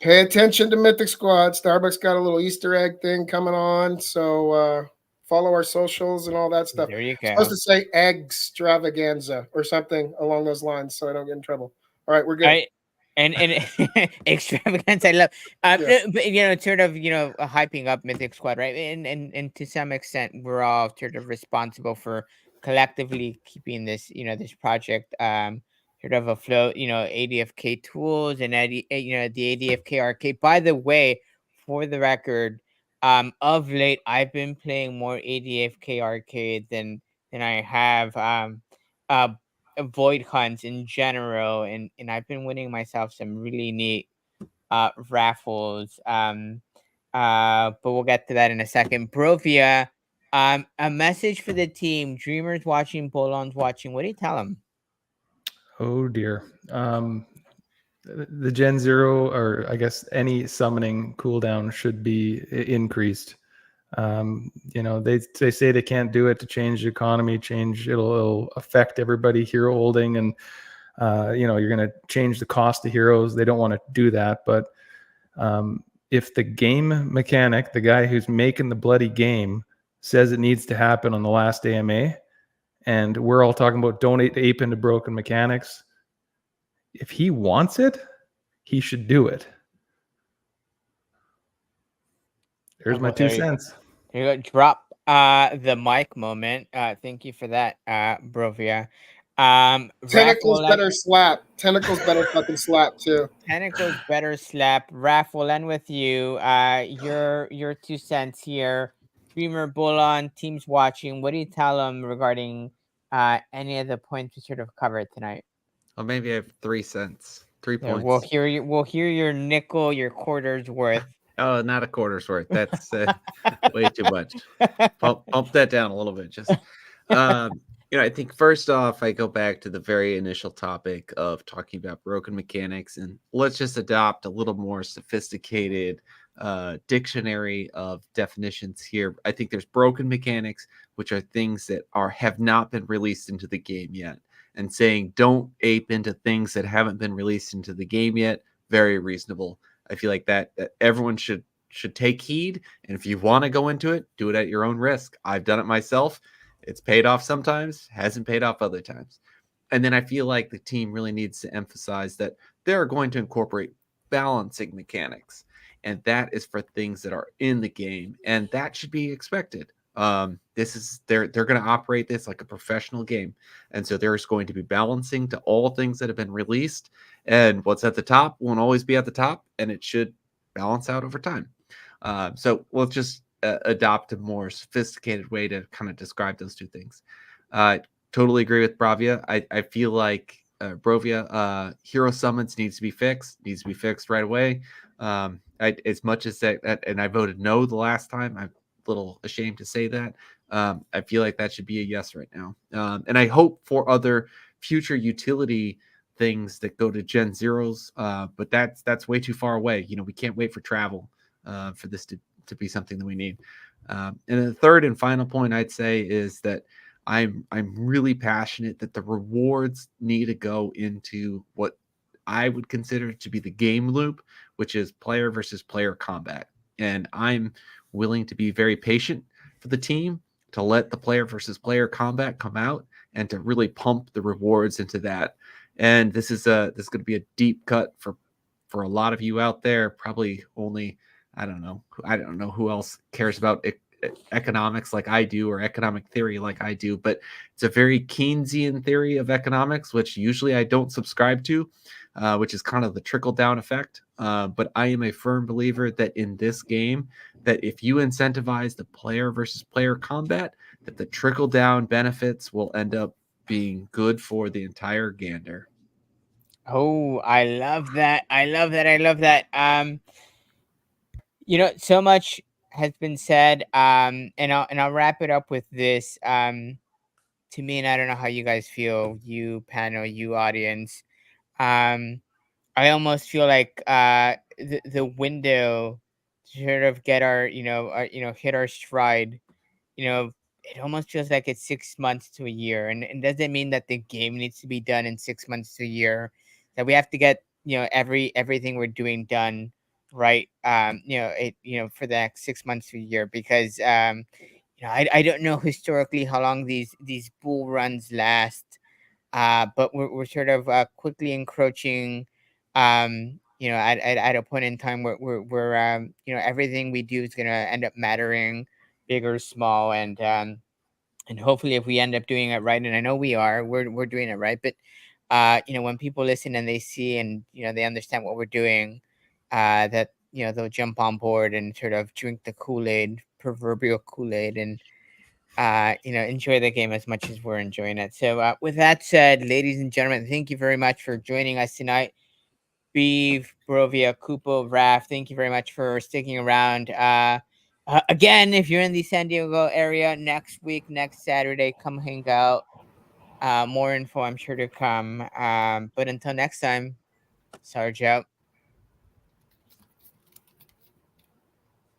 Pay attention to Mythic Squad. Starbucks got a little Easter egg thing coming on, so follow our socials and all that stuff. there you I'm go. supposed to say extravaganza or something along those lines, so I don't get in trouble. All right, we're good. And extravagance, I love. Yeah. But sort of, hyping up Mythic Squad, right? And to some extent, we're all sort of responsible for collectively keeping this, this project sort of afloat. ADFK tools and the ADFK arcade. By the way, for the record, of late I've been playing more ADFK arcade than I have uh void hunts in general, and I've been winning myself some really neat raffles. But we'll get to that in a second. Brovia, a message for the team. Dreamers watching, Bolon's watching. What do you tell them? Oh dear. The Gen Zero, or I guess any summoning cooldown, should be increased. They say they can't do it to change the economy, it'll affect everybody hero holding, and you're going to change the cost of heroes. They don't want to do that. But if the game mechanic, the guy who's making the bloody game, says it needs to happen on the last AMA, and we're all talking about don't ape into broken mechanics, if he wants it, he should do it. There's my 2 cents. Here you go. Drop the mic moment. Thank you for that, Brovia. Tentacles better slap. Tentacles better fucking slap too. Tentacles better slap. Raph, we'll end with you. Your 2 cents here. Streamer Bolon, teams watching. What do you tell them regarding any of the points we sort of covered tonight? Well, maybe I have 3 cents. 3 Yeah, points. We'll hear your nickel, your quarter's worth. Oh, not a quarter's worth. That's way too much. Pump that down a little bit. Just, I think first off, I go back to the very initial topic of talking about broken mechanics, and let's just adopt a little more sophisticated dictionary of definitions here. I think there's broken mechanics, which are things that have not been released into the game yet. And saying don't ape into things that haven't been released into the game yet, very reasonable. I feel like that everyone should take heed. And if you want to go into it, do it at your own risk. I've done it myself. It's paid off sometimes, hasn't paid off other times. And then I feel like the team really needs to emphasize that they're going to incorporate balancing mechanics. And that is for things that are in the game. And that should be expected. They're going to operate this like a professional game, and so there's going to be balancing to all things that have been released, and what's at the top won't always be at the top, and it should balance out over time. So we'll just adopt a more sophisticated way to kind of describe those two things. Totally agree with Bravia. I feel like Brovia hero summons needs to be fixed right away. As much as that, and I voted no the last time. I'm a little ashamed to say that. I feel like that should be a yes right now. And I hope for other future utility things that go to Gen Zeros, but that's way too far away. We can't wait for travel for this to be something that we need. And the third and final point I'd say is that I'm really passionate that the rewards need to go into what I would consider to be the game loop, which is player versus player combat. And I'm willing to be very patient for the team to let the player versus player combat come out and to really pump the rewards into that. And this is going to be a deep cut for a lot of you out there. Probably only I don't know who else cares about economics like I do or economic theory like I do, but it's a very Keynesian theory of economics, which usually I don't subscribe to, which is kind of the trickle down effect. But I am a firm believer that in this game, that if you incentivize the player versus player combat, that the trickle down benefits will end up being good for the entire gander. Oh, I love that. I love that. I love that. So much has been said. And I'll wrap it up with this. To me, and I don't know how you guys feel, you panel, you audience. Um, I almost feel like the window to sort of get hit our stride. It almost feels like it's 6 months to a year, and it doesn't mean that the game needs to be done in 6 months to a year. That we have to get everything we're doing done right. For the next 6 months to a year, because I don't know historically how long these bull runs last, but we're sort of quickly encroaching, at a point in time where everything we do is gonna end up mattering, big or small, and hopefully if we end up doing it right, and I know we're doing it right, but when people listen and they see and they understand what we're doing, that they'll jump on board and sort of drink the Kool-Aid, proverbial Kool-Aid, and enjoy the game as much as we're enjoying it. So, with that said, ladies and gentlemen, thank you very much for joining us tonight. Beave, Brovia, Kupo, Raf, thank you very much for sticking around. Again, if you're in the San Diego area next week, next Saturday, come hang out. More info, I'm sure to come. But until next time, Sarge out.